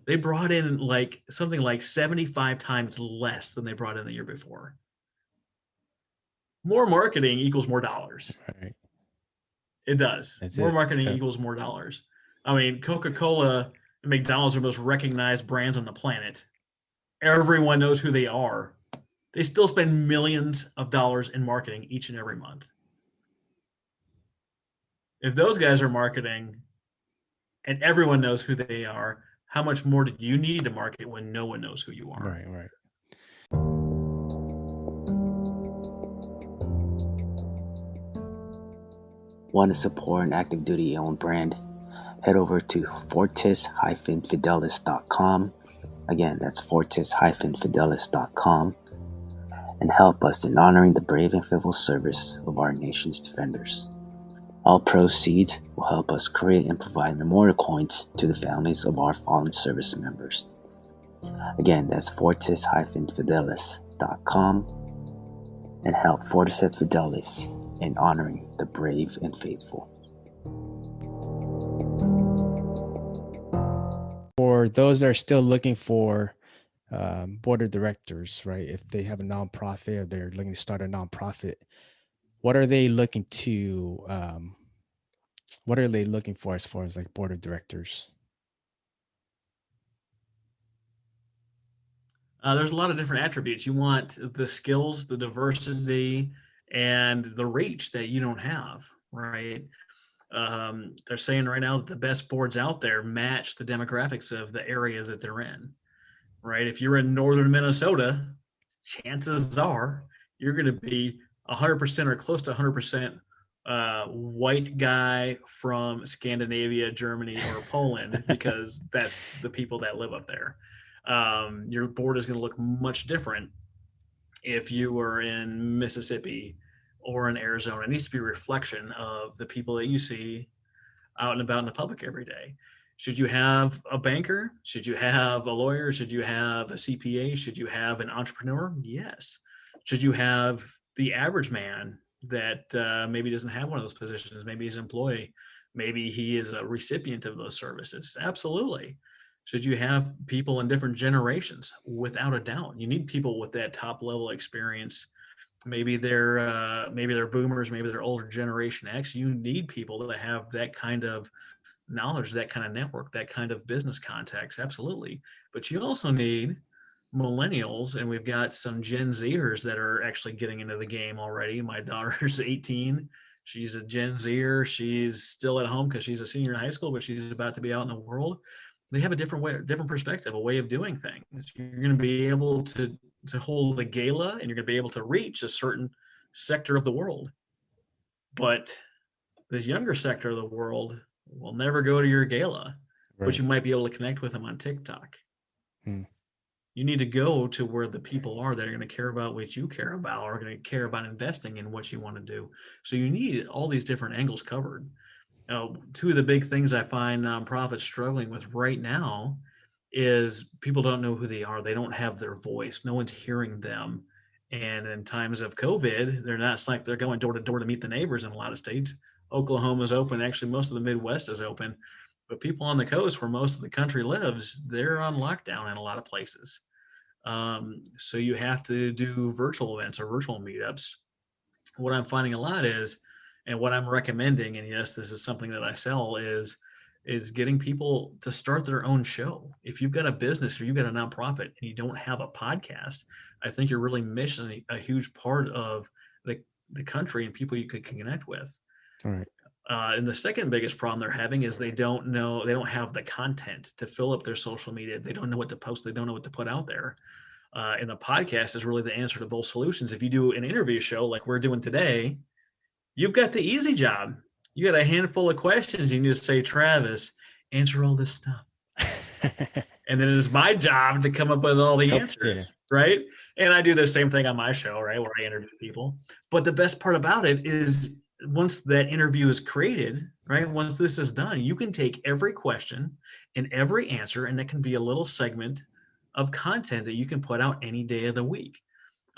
They brought in like something like 75 times less than they brought in the year before. More marketing equals more dollars. Right. It does. That's More it. marketing Yeah. equals more dollars. I mean, Coca-Cola and McDonald's are the most recognized brands on the planet. Everyone knows who they are. They still spend millions of dollars in marketing each and every month. If those guys are marketing and everyone knows who they are, how much more do you need to market when no one knows who you are? Right. Right. Want to support an active duty owned brand? Head over to fortis-fidelis.com. Again, that's fortis-fidelis.com, and help us in honoring the brave and faithful service of our nation's defenders. All proceeds will help us create and provide memorial coins to the families of our fallen service members. Again, that's fortis-fidelis.com, and help Fortis et Fidelis in honoring the brave and faithful. For those that are still looking for board of directors, right? If they have a nonprofit or they're looking to start a nonprofit, what are they looking to? What are they looking for as far as like board of directors? There's a lot of different attributes. You want the skills, the diversity, and the reach that you don't have, right? They're saying right now that the best boards out there match the demographics of the area that they're in, right? If you're in northern Minnesota, chances are you're going to be 100% or close to 100% white guy from Scandinavia, Germany, or Poland, because that's the people that live up there. Your board is going to look much different if you were in Mississippi or in Arizona. It needs to be a reflection of the people that you see out and about in the public every day. Should you have a banker? Should you have a lawyer? Should you have a CPA? Should you have an entrepreneur? Yes. Should you have the average man that maybe doesn't have one of those positions? Maybe he's an employee. Maybe he is a recipient of those services. Absolutely. Should you have people in different generations? Without a doubt. You need people with that top level experience. Maybe they're boomers, maybe they're older generation X. You need people that have that kind of knowledge, that kind of network, that kind of business contacts. Absolutely. But you also need millennials, and we've got some Gen Zers that are actually getting into the game already. My daughter's 18. She's a Gen Zer. She's still at home because she's a senior in high school, but she's about to be out in the world. They have a different way, different perspective, a way of doing things. You're going to be able to hold a gala, and you're going to be able to reach a certain sector of the world. But this younger sector of the world will never go to your gala, Right. but you might be able to connect with them on TikTok. You need to go to where the people are that are going to care about what you care about, or are going to care about investing in what you want to do. So you need all these different angles covered. Two of the big things I find nonprofits struggling with right now is people don't know who they are. They don't have their voice. No one's hearing them. And in times of COVID, they're not, it's like they're going door to door to meet the neighbors in a lot of states. Oklahoma's open. Actually, most of the Midwest is open. But people on the coast where most of the country lives, they're on lockdown in a lot of places. So you have to do virtual events or virtual meetups. What I'm finding a lot is, and what I'm recommending, and yes, this is something that I sell, is getting people to start their own show. If you've got a business or you've got a nonprofit and you don't have a podcast, I think you're really missing a huge part of the country and people you could connect with. All right. And the second biggest problem they're having is they don't have the content to fill up their social media. They don't know what to post. They don't know what to put out there. And the podcast is really the answer to both solutions. If you do an interview show like we're doing today, you've got the easy job. You got a handful of questions. You can just say, Travis, answer all this stuff. And then it is my job to come up with all the answers, right? And I do the same thing on my show, right, where I interview people. But the best part about it is once that interview is created, right, once this is done, you can take every question and every answer, and it can be a little segment of content that you can put out any day of the week.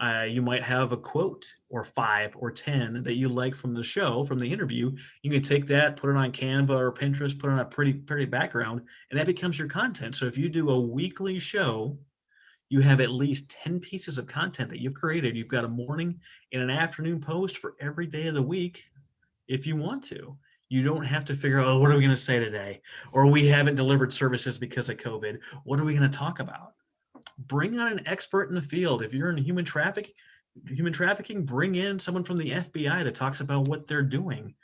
You might have a quote or 5 or 10 that you like from the show, from the interview. You can take that, put it on Canva or Pinterest, put it on a pretty background, and that becomes your content. So if you do a weekly show, you have at least 10 pieces of content that you've created. You've got a morning and an afternoon post for every day of the week if you want to. You don't have to figure out, oh, what are we going to say today? Or we haven't delivered services because of COVID. What are we going to talk about? Bring on an expert in the field. If you're in human trafficking, bring in someone from the FBI that talks about what they're doing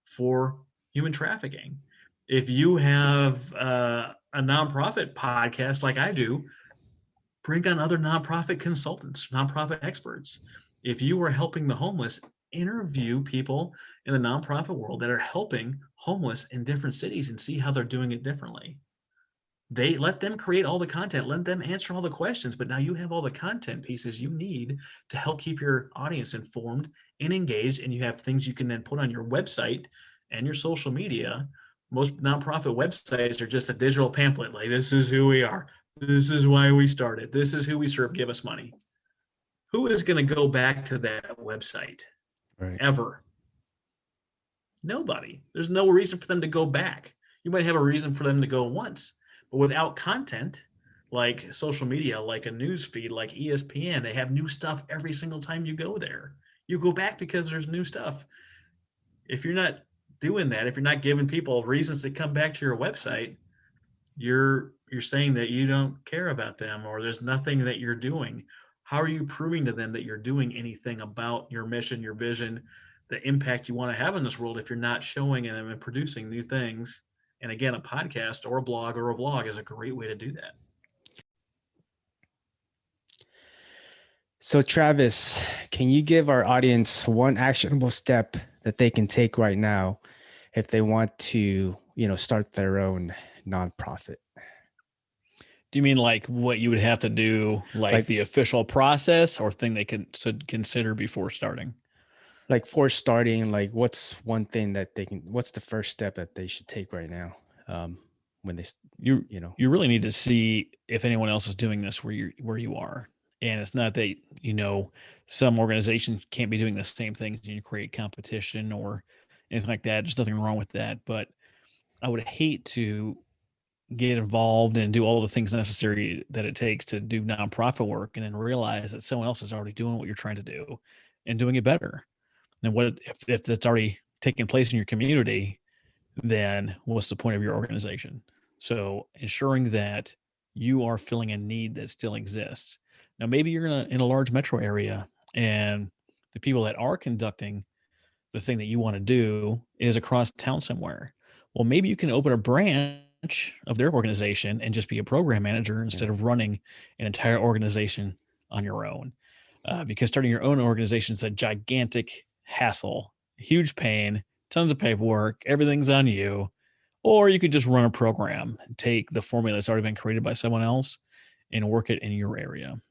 for human trafficking. If you have a nonprofit podcast like I do, bring on other nonprofit consultants, nonprofit experts. If you are helping the homeless, interview people in the nonprofit world that are helping homeless in different cities and see how they're doing it differently. They let them create all the content, let them answer all the questions, but now you have all the content pieces you need to help keep your audience informed and engaged, and you have things you can then put on your website and your social media. Most nonprofit websites are just a digital pamphlet, like, this is who we are, this is why we started, this is who we serve, give us money. Who is going to go back to that website ever? Nobody. There's no reason for them to go back. You might have a reason for them to go once, but without content, like social media, like a news feed, like ESPN, they have new stuff every single time you go there. You go back because there's new stuff. If you're not doing that, if you're not giving people reasons to come back to your website, you're saying that you don't care about them, or there's nothing that you're doing. How are you proving to them that you're doing anything about your mission, your vision, the impact you want to have in this world if you're not showing them and producing new things? And again, a podcast or a blog or a vlog is a great way to do that. So Travis, can you give our audience one actionable step that they can take right now if they want to, start their own nonprofit? Do you mean like what you would have to do, like the official process, or thing they should consider before starting? Like for starting, like what's one thing that what's the first step that they should take right now? When they, you really need to see if anyone else is doing this where you are. And it's not that, some organizations can't be doing the same things and you create competition or anything like that. There's nothing wrong with that. But I would hate to get involved and do all the things necessary that it takes to do nonprofit work and then realize that someone else is already doing what you're trying to do and doing it better. And what if that's already taking place in your community, then what's the point of your organization? So ensuring that you are filling a need that still exists. Now, maybe you're in a large metro area and the people that are conducting the thing that you want to do is across town somewhere. Well, maybe you can open a branch of their organization and just be a program manager instead of running an entire organization on your own. Because starting your own organization is a gigantic hassle, huge pain, tons of paperwork, everything's on you. Or you could just run a program, take the formula that's already been created by someone else and work it in your area.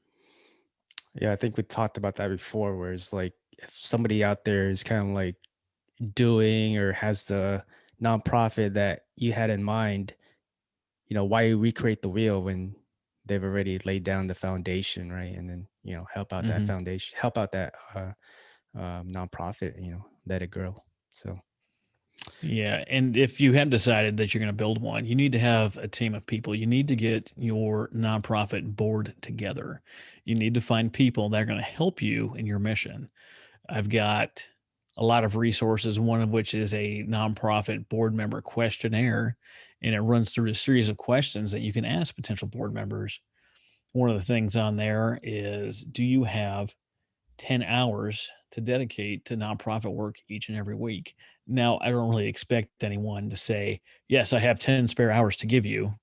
Yeah, I think we talked about that before, where it's like if somebody out there is kind of like doing or has the nonprofit that you had in mind, why recreate the wheel when they've already laid down the foundation, right? And then, help out that foundation, help out that nonprofit, let it grow. So. Yeah. And if you have decided that you're going to build one, you need to have a team of people. You need to get your nonprofit board together. You need to find people that are going to help you in your mission. I've got a lot of resources, one of which is a nonprofit board member questionnaire, and it runs through a series of questions that you can ask potential board members. One of the things on there is, do you have 10 hours to dedicate to nonprofit work each and every week? Now, I don't really expect anyone to say, yes, I have 10 spare hours to give you.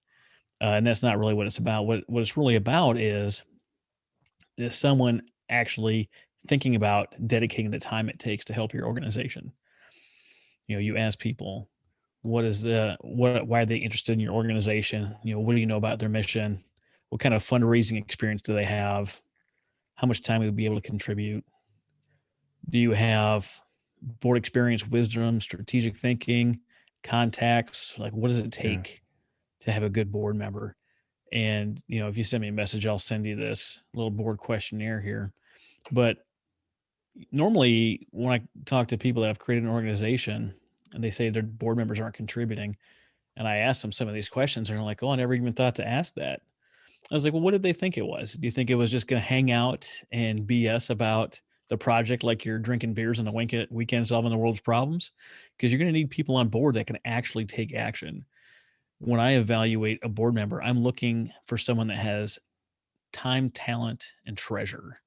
And that's not really what it's about. What it's really about is someone actually thinking about dedicating the time it takes to help your organization. You ask people, why are they interested in your organization? What do you know about their mission? What kind of fundraising experience do they have? How much time would be able to contribute? Do you have board experience, wisdom, strategic thinking, contacts? Like, what does it take to have a good board member? And, if you send me a message, I'll send you this little board questionnaire here. But normally when I talk to people that have created an organization and they say their board members aren't contributing, and I ask them some of these questions, and they're like, "Oh, I never even thought to ask that." I was like, "Well, what did they think it was? Do you think it was just going to hang out and BS about the project like you're drinking beers on the weekend solving the world's problems? Because you're going to need people on board that can actually take action." When I evaluate a board member, I'm looking for someone that has time, talent, and treasure,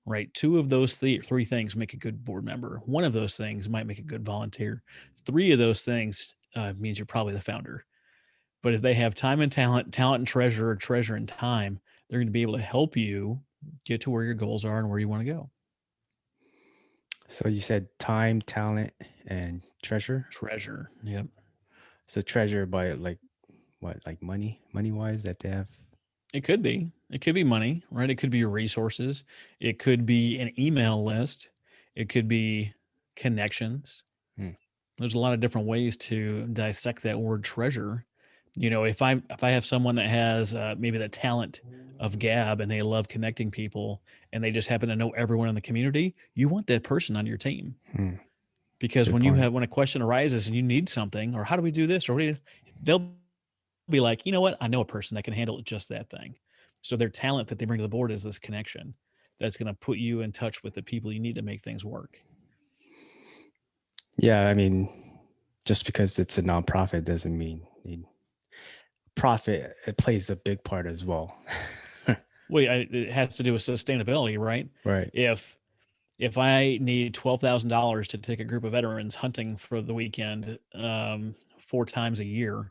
right? Two of those three things make a good board member. One of those things might make a good volunteer. Three of those things means you're probably the founder. But if they have time and talent, talent and treasure, or treasure and time, they're going to be able to help you get to where your goals are and where you want to go. So you said time, talent, and treasure. Treasure. Yep. So treasure by like what, like money wise that they have. It could be. It could be money, right? It could be your resources. It could be an email list. It could be connections. Hmm. There's a lot of different ways to dissect that word treasure. If I have someone that has maybe the talent of gab and they love connecting people and they just happen to know everyone in the community, you want that person on your team. Hmm. Because Good when point. when a question arises and you need something, or how do we do this, or they'll be like, you know what, I know a person that can handle just that thing. So their talent that they bring to the board is this connection that's going to put you in touch with the people you need to make things work. Yeah, I mean, just because it's a nonprofit doesn't mean profit. It plays a big part as well. Well, it has to do with sustainability, right? Right. If I need $12,000 to take a group of veterans hunting for the weekend 4 times a year,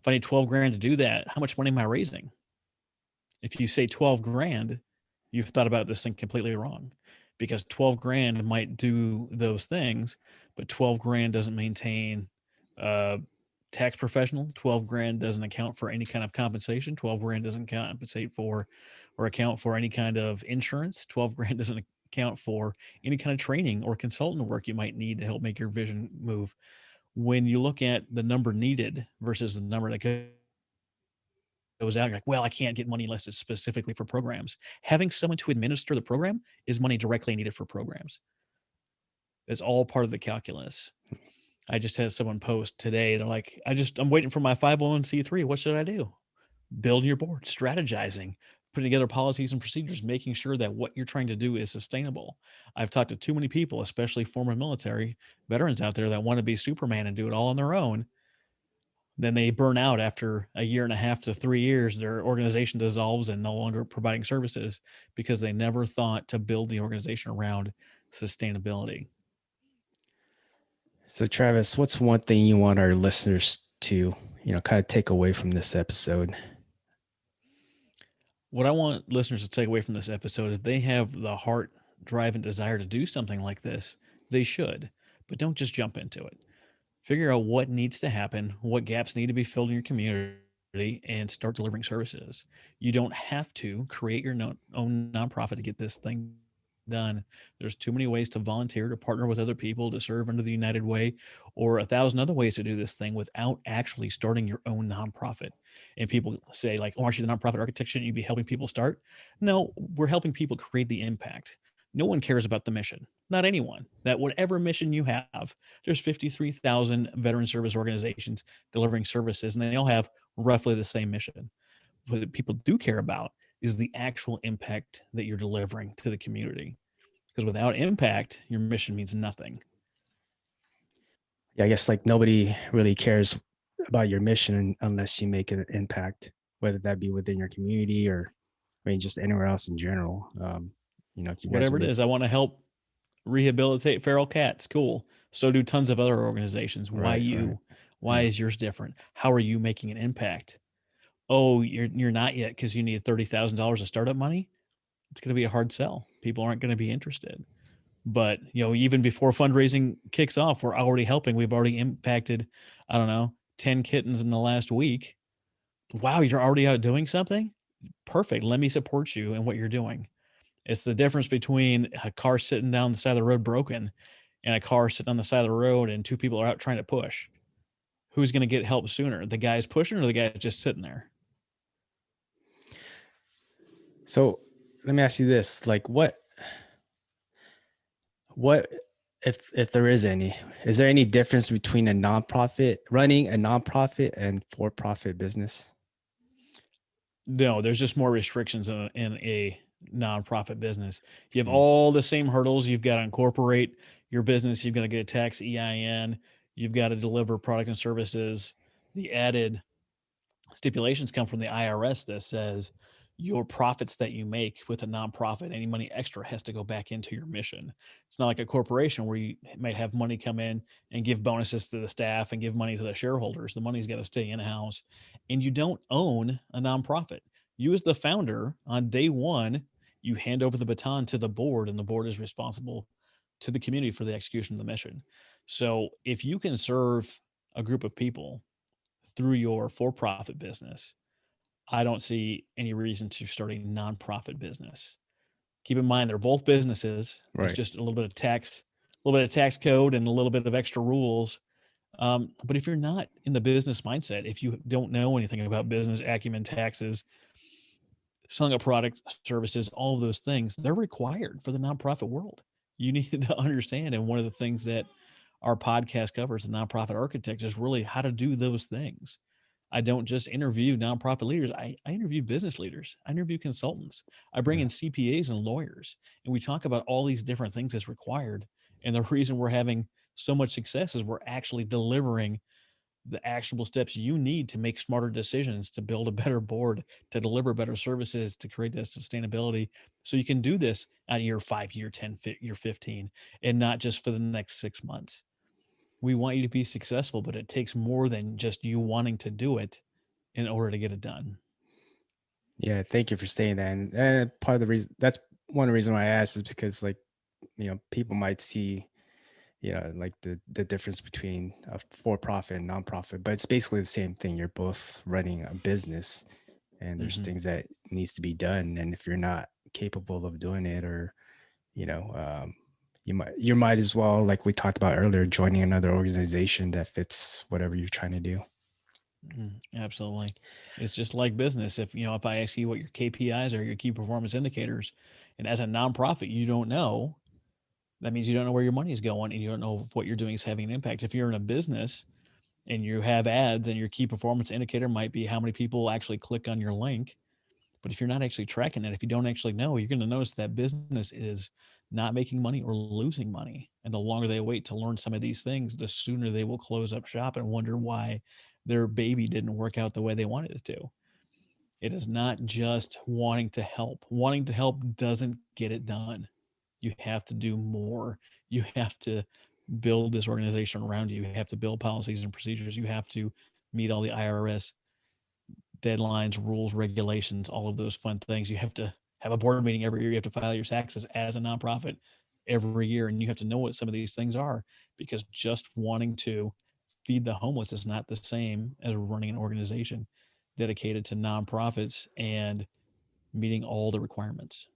if I need 12 grand to do that, how much money am I raising? If you say 12 grand, you've thought about this thing completely wrong, because 12 grand might do those things, but 12 grand doesn't maintain a tax professional. 12 grand doesn't account for any kind of compensation. 12 grand doesn't compensate for or account for any kind of insurance. 12 grand doesn't account for any kind of training or consultant work you might need to help make your vision move. When you look at the number needed versus the number that goes out, you're like, well, I can't get money unless it's specifically for programs. Having someone to administer the program is money directly needed for programs. It's all part of the calculus. I just had someone post today. They're like, I'm waiting for my 501c3. What should I do? Building your board, strategizing, putting together policies and procedures, making sure that what you're trying to do is sustainable. I've talked to too many people, especially former military veterans out there, that want to be Superman and do it all on their own. Then they burn out after a year and a half to 3 years. Their organization dissolves and no longer providing services because they never thought to build the organization around sustainability. So Travis, what's one thing you want our listeners to, kind of take away from this episode? What I want listeners to take away from this episode, if they have the heart, drive, and desire to do something like this, they should, but don't just jump into it. Figure out what needs to happen, what gaps need to be filled in your community, and start delivering services. You don't have to create your own nonprofit to get this thing done. There's too many ways to volunteer, to partner with other people, to serve under the United Way, or 1,000 other ways to do this thing without actually starting your own nonprofit. And people say, like, oh, aren't you the nonprofit architect? Shouldn't you be helping people start? No, we're helping people create the impact. No one cares about the mission. Not anyone. That whatever mission you have, there's 53,000 veteran service organizations delivering services, and they all have roughly the same mission. What people do care about is the actual impact that you're delivering to the community. Because without impact, your mission means nothing. Yeah, I guess like nobody really cares about your mission unless you make an impact, whether that be within your community or, I mean, just anywhere else in general. If you guys Whatever it is, I want to help rehabilitate feral cats. Cool. So do tons of other organizations. Why Right, you? right. Why Yeah. is yours different? How are you making an impact? Oh, you're not yet because you need $30,000 of startup money. It's going to be a hard sell. People aren't going to be interested. But even before fundraising kicks off, we're already helping. We've already impacted, I don't know, 10 kittens in the last week. Wow, you're already out doing something? Perfect. Let me support you in what you're doing. It's the difference between a car sitting down the side of the road broken and a car sitting on the side of the road and two people are out trying to push. Who's going to get help sooner? The guy's pushing or the guy's just sitting there? So let me ask you this, like what if there is there any difference between running a nonprofit and for-profit business? No, there's just more restrictions in a nonprofit business. You have Mm. all the same hurdles. You've got to incorporate your business. You've got to get a tax EIN. You've got to deliver product and services. The added stipulations come from the IRS that says your profits that you make with a nonprofit, any money extra has to go back into your mission. It's not like a corporation where you might have money come in and give bonuses to the staff and give money to the shareholders. The money's got to stay in house, and you don't own a nonprofit. You, as the founder, on day one, you hand over the baton to the board, and the board is responsible to the community for the execution of the mission. So if you can serve a group of people through your for-profit business, I don't see any reason to start a nonprofit business. Keep in mind they're both businesses. It's Right. just a little bit of tax code and a little bit of extra rules. But if you're not in the business mindset, if you don't know anything about business acumen, taxes, selling a product, services, all of those things, they're required for the nonprofit world. You need to understand. And one of the things that our podcast covers, the nonprofit architect, is really how to do those things. I don't just interview nonprofit leaders. I interview business leaders. I interview consultants. I bring Yeah. in CPAs and lawyers, and we talk about all these different things that's required. And the reason we're having so much success is we're actually delivering the actionable steps you need to make smarter decisions, to build a better board, to deliver better services, to create that sustainability. So you can do this at year 5, year 10, year 15, and not just for the next 6 months. We want you to be successful, but it takes more than just you wanting to do it in order to get it done. Yeah, thank you for saying that. And part of the reason that's one of the reasons why I asked is because, like, people might see, like the difference between a for-profit and nonprofit, but it's basically the same thing. You're both running a business, and there's Mhm. things that needs to be done. And if you're not capable of doing it, or you know, you might as well, like we talked about earlier, joining another organization that fits whatever you're trying to do. Absolutely. It's just like business. If I ask you what your KPIs are, your key performance indicators, and as a nonprofit, you don't know, that means you don't know where your money is going and you don't know if what you're doing is having an impact. If you're in a business and you have ads and your key performance indicator might be how many people actually click on your link, but if you're not actually tracking that, if you don't actually know, you're going to notice that business is not making money or losing money. And the longer they wait to learn some of these things, the sooner they will close up shop and wonder why their baby didn't work out the way they wanted it to. It is not just wanting to help. Wanting to help doesn't get it done. You have to do more. You have to build this organization around you. You have to build policies and procedures. You have to meet all the IRS deadlines, rules, regulations, all of those fun things. You have to have a board meeting every year. You have to file your taxes as a nonprofit every year. And you have to know what some of these things are, because just wanting to feed the homeless is not the same as running an organization dedicated to nonprofits and meeting all the requirements.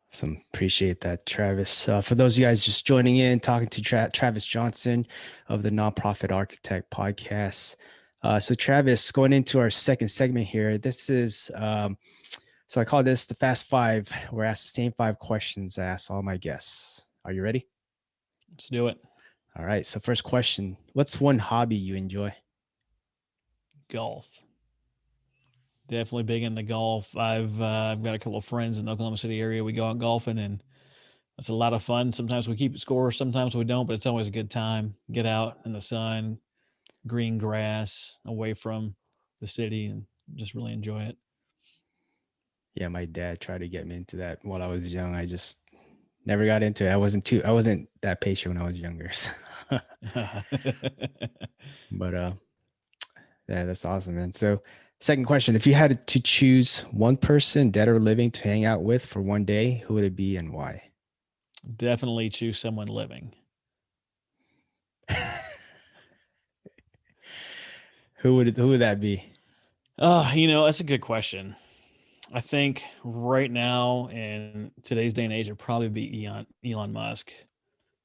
Some appreciate that, Travis. For those of you guys just joining in, talking to Travis Johnson of the Nonprofit Architect Podcast. So Travis, going into our second segment here, this is, so I call this the Fast Five, where I ask the same 5 questions I ask all my guests. Are you ready? Let's do it. All right. So first question, what's one hobby you enjoy? Golf. Definitely big into golf. I've got a couple of friends in the Oklahoma City area. We go out golfing, and it's a lot of fun. Sometimes we keep score, sometimes we don't, but it's always a good time. Get out in the sun, green grass, away from the city, and just really enjoy it. Yeah, my dad tried to get me into that while I was young. I just never got into it. I wasn't that patient when I was younger. But yeah, that's awesome, man. So second question, if you had to choose one person, dead or living, to hang out with for one day, who would it be and why? Definitely choose someone living. Who would that be? That's a good question. I think right now in today's day and age, it'd probably be Elon Musk,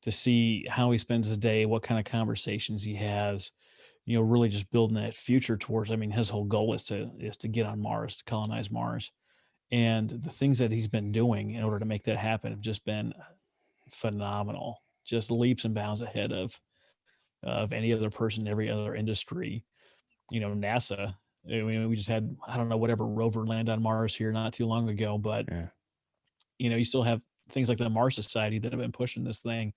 to see how he spends his day, what kind of conversations he has, really just building that future towards. I mean, his whole goal is to get on Mars, to colonize Mars. And the things that he's been doing in order to make that happen have just been phenomenal, just leaps and bounds ahead of any other person in every other industry. NASA. I mean, we just had, I don't know, whatever rover land on Mars here not too long ago, but Yeah. you still have things like the Mars Society that have been pushing this thing,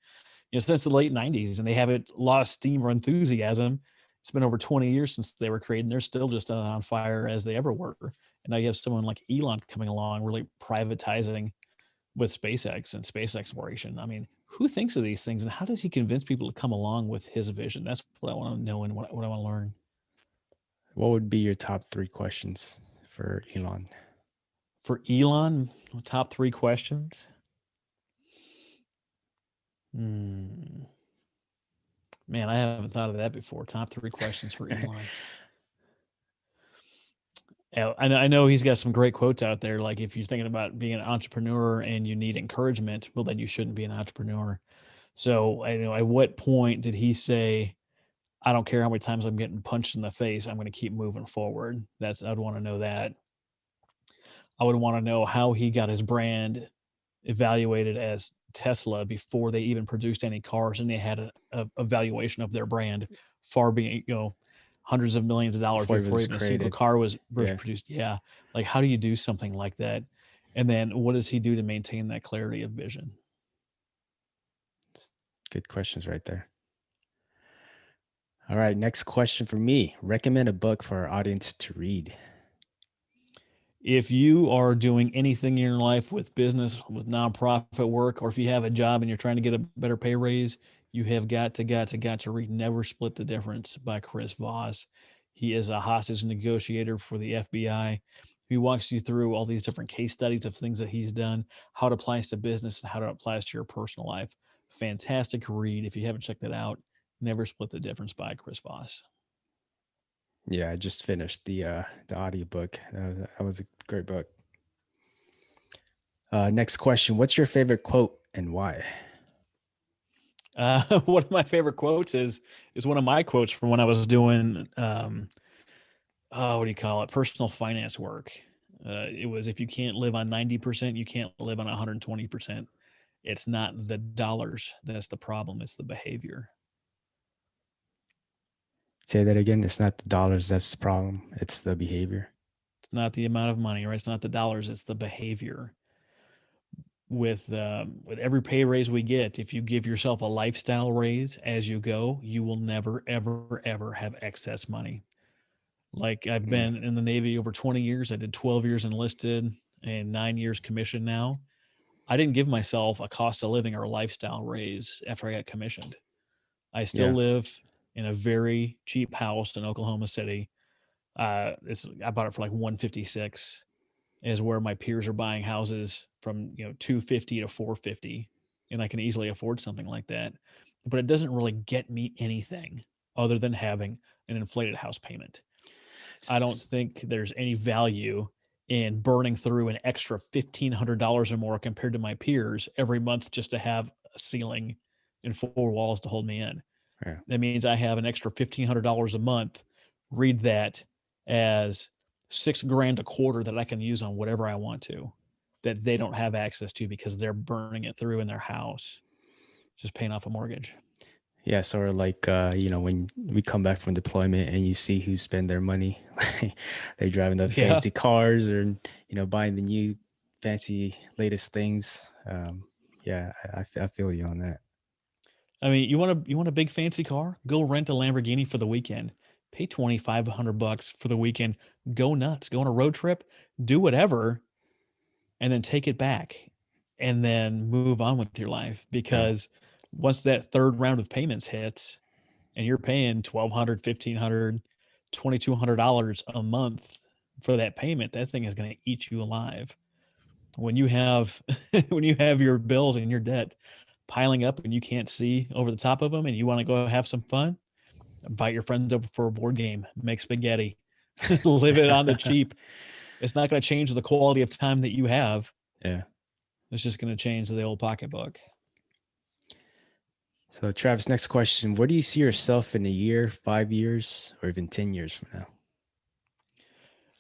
since the late '90s, and they haven't lost steam or enthusiasm. It's been over 20 years since they were created, and they're still just on fire as they ever were. And now you have someone like Elon coming along, really privatizing with SpaceX and space exploration. I mean, who thinks of these things, and how does he convince people to come along with his vision? That's what I want to know and what I want to learn. What would be your top 3 questions for Elon? For Elon, top 3 questions. Man, I haven't thought of that before. Top 3 questions for Elon. I know he's got some great quotes out there. Like, if you're thinking about being an entrepreneur and you need encouragement, well, then you shouldn't be an entrepreneur. So I know, at what point did he say, I don't care how many times I'm getting punched in the face, I'm going to keep moving forward? I'd want to know that. I would want to know how he got his brand evaluated as Tesla before they even produced any cars, and they had a valuation of their brand far being, hundreds of millions of dollars before even a single car was produced. Yeah. Like, how do you do something like that? And then what does he do to maintain that clarity of vision? Good questions right there. All right, next question for me. Recommend a book for our audience to read. If you are doing anything in your life with business, with nonprofit work, or if you have a job and you're trying to get a better pay raise, you have got to read Never Split the Difference by Chris Voss. He is a hostage negotiator for the FBI. He walks you through all these different case studies of things that he's done, how it applies to business, and how it applies to your personal life. Fantastic read. If you haven't checked it out, Never Split the Difference by Chris Voss. Yeah, I just finished the audiobook. That was a great book. Next question. What's your favorite quote and why? One of my favorite quotes is one of my quotes from when I was doing, what do you call it? Personal finance work. It was, if you can't live on 90%, you can't live on 120%. It's not the dollars that's the problem. It's the behavior. Say that again. It's not the dollars that's the problem. It's the behavior. It's not the amount of money, right? It's not the dollars. It's the behavior. With every pay raise we get, if you give yourself a lifestyle raise as you go, you will never, ever, ever have excess money. Like, I've been in the Navy over 20 years. I did 12 years enlisted and 9 years commissioned now. I didn't give myself a cost of living or a lifestyle raise after I got commissioned. I still live in a very cheap house in Oklahoma City. I bought it for like $156, is where my peers are buying houses from, $250 to $450, and I can easily afford something like that. But it doesn't really get me anything other than having an inflated house payment. I don't think there's any value in burning through an extra $1,500 or more compared to my peers every month just to have a ceiling and 4 walls to hold me in. Yeah. That means I have an extra $1,500 a month. Read that as $6,000 a quarter that I can use on whatever I want to, that they don't have access to because they're burning it through in their house, just paying off a mortgage. Yeah, sort of like, when we come back from deployment and you see who spend their money, they're driving the fancy cars or, buying the new fancy latest things. I feel you on that. I mean, you want a big fancy car? Go rent a Lamborghini for the weekend. Pay $2,500 for the weekend. Go nuts. Go on a road trip. Do whatever, and then take it back, and then move on with your life. Because once that third round of payments hits, and you're paying $1,200, $1,500, $2,200 a month for that payment, that thing is going to eat you alive. When you have your bills and your debt piling up and you can't see over the top of them and you want to go have some fun, invite your friends over for a board game, make spaghetti, live it on the cheap. It's not going to change the quality of time that you have. Yeah. It's just going to change the old pocketbook. So Travis, next question. Where do you see yourself in a year, 5 years, or even 10 years from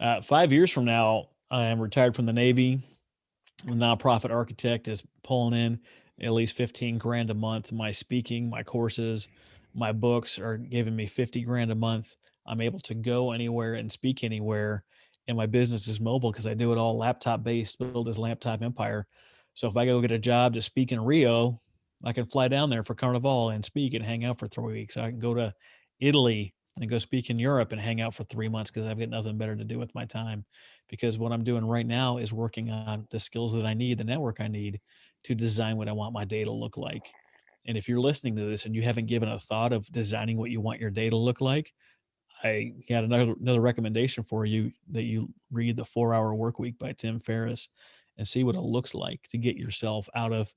now? 5 years from now, I am retired from the Navy. A nonprofit architect is pulling in at least 15 grand a month. My speaking, my courses, my books are giving me 50 grand a month. I'm able to go anywhere and speak anywhere. And my business is mobile because I do it all laptop based, build this laptop empire. So if I go get a job to speak in Rio, I can fly down there for Carnival and speak and hang out for 3 weeks. I can go to Italy and go speak in Europe and hang out for 3 months because I've got nothing better to do with my time. Because what I'm doing right now is working on the skills that I need, the network I need to design what I want my day to look like. And if you're listening to this and you haven't given a thought of designing what you want your day to look like, I got another recommendation for you, that you read The 4 Hour Work Week by Tim Ferriss and see what it looks like to get yourself out of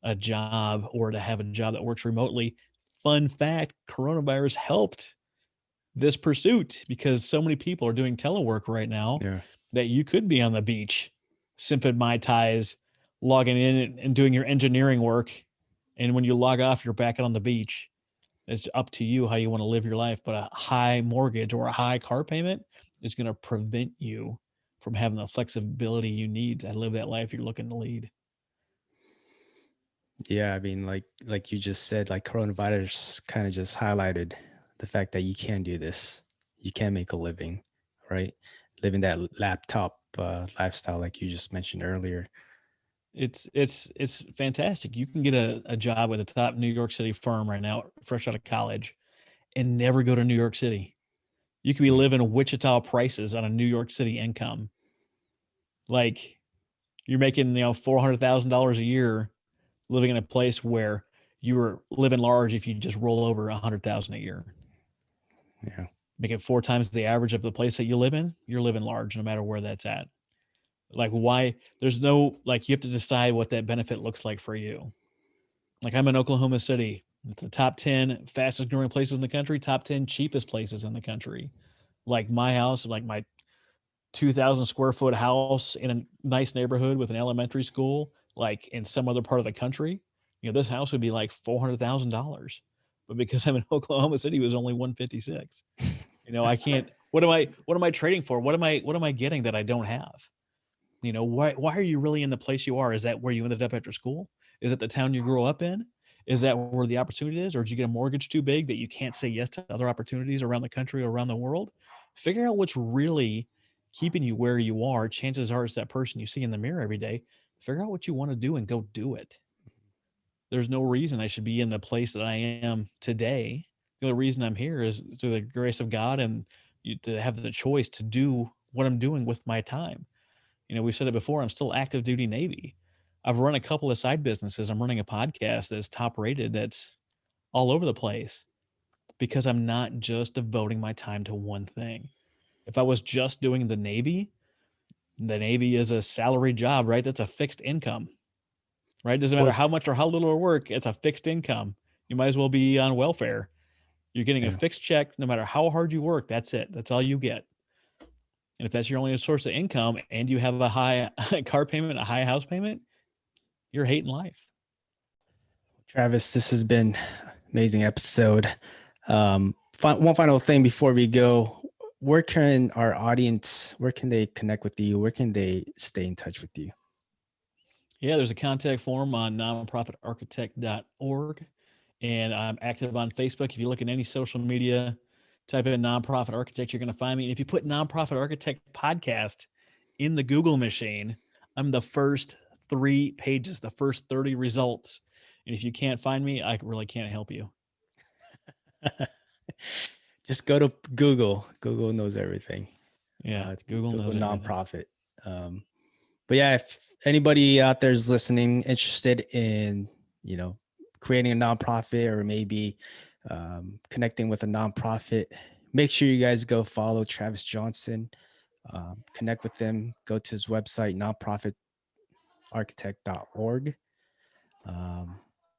a job or to have a job that works remotely. Fun fact, coronavirus helped this pursuit because so many people are doing telework right now Yeah. that you could be on the beach, sipping Mai Tais, logging in and doing your engineering work. And when you log off, you're back out on the beach. It's up to you how you want to live your life. But a high mortgage or a high car payment is going to prevent you from having the flexibility you need to live that life you're looking to lead. Yeah, I mean, like you just said, like coronavirus kind of just highlighted the fact that you can do this. You can make a living, right? Living that laptop lifestyle, like you just mentioned earlier. It's fantastic. You can get a job with a top New York City firm right now, fresh out of college, and never go to New York City. You could be living Wichita prices on a New York City income. Like you're making, $400,000 a year living in a place where you were living large if you just roll over 100,000 a year. Yeah. Make it 4 times the average of the place that you live in, you're living large no matter where that's at. Like why there's no, like, you have to decide what that benefit looks like for you. Like I'm in Oklahoma City. It's the top 10 fastest growing places in the country, top 10 cheapest places in the country. Like my house, like my 2,000 square foot house in a nice neighborhood with an elementary school, like in some other part of the country, this house would be like $400,000. But because I'm in Oklahoma City, it was only 156. I can't, what am I trading for? What am I getting that I don't have? Why are you really in the place you are? Is that where you ended up after school? Is it the town you grew up in? Is that where the opportunity is? Or did you get a mortgage too big that you can't say yes to other opportunities around the country or around the world? Figure out what's really keeping you where you are. Chances are it's that person you see in the mirror every day. Figure out what you want to do and go do it. There's no reason I should be in the place that I am today. The only reason I'm here is through the grace of God and to have the choice to do what I'm doing with my time. We've said it before, I'm still active duty Navy. I've run a couple of side businesses. I'm running a podcast that's top rated, that's all over the place because I'm not just devoting my time to one thing. If I was just doing the Navy is a salary job, right? That's a fixed income, right? Doesn't matter how much or how little work, it's a fixed income. You might as well be on welfare. You're getting a fixed check no matter how hard you work. That's it. That's all you get. And if that's your only source of income and you have a high car payment, a high house payment, you're hating life. Travis, this has been amazing episode. One final thing before we go. Where can our audience, where can they connect with you? Where can they stay in touch with you? Yeah, there's a contact form on nonprofitarchitect.org. And I'm active on Facebook. If you look at any social media, type in Nonprofit Architect, you're going to find me. And if you put Nonprofit Architect Podcast in the Google machine, I'm the first 3 pages, the first 30 results. And if you can't find me, I really can't help you. Just go to Google. Google knows everything. Yeah, Google knows nonprofit. But yeah, if anybody out there is listening, interested in, creating a nonprofit or maybe connecting with a nonprofit, make sure you guys go follow Travis Johnson, connect with him, go to his website, nonprofitarchitect.org.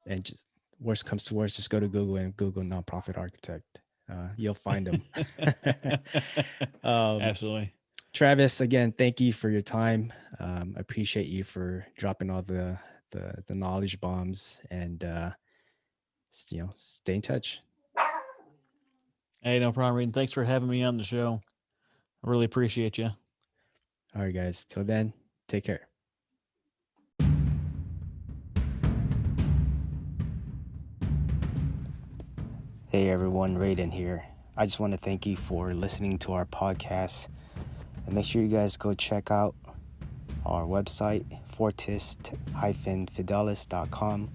And just worst comes to worst, just go to Google and Google nonprofit architect. You'll find them. Absolutely. Travis, again, thank you for your time. I appreciate you for dropping all the knowledge bombs and, stay in touch. Hey, no problem, Reed. Thanks for having me on the show. I really appreciate you. All right, guys. Till then, take care. Hey everyone, Raiden here. I just want to thank you for listening to our podcast. And make sure you guys go check out our website, fortis-fidelis.com.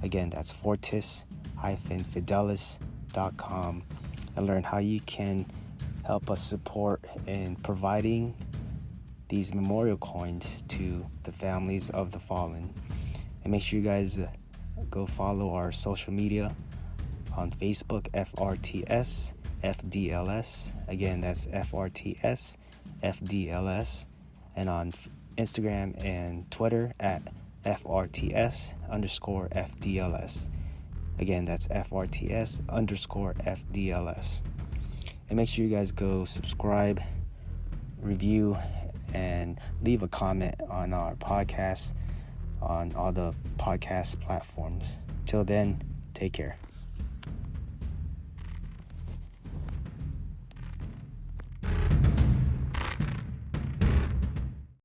Again, that's fortis-fidelis.com, and learn how you can help us support in providing these memorial coins to the families of the fallen. And make sure you guys go follow our social media on Facebook, FRTS FDLS. Again, that's FRTS FDLS. And on Instagram and Twitter at FRTS_FDLS. Again, that's FRTS_FDLS. And make sure you guys go subscribe, review, and leave a comment on our podcast on all the podcast platforms. Till then, take care.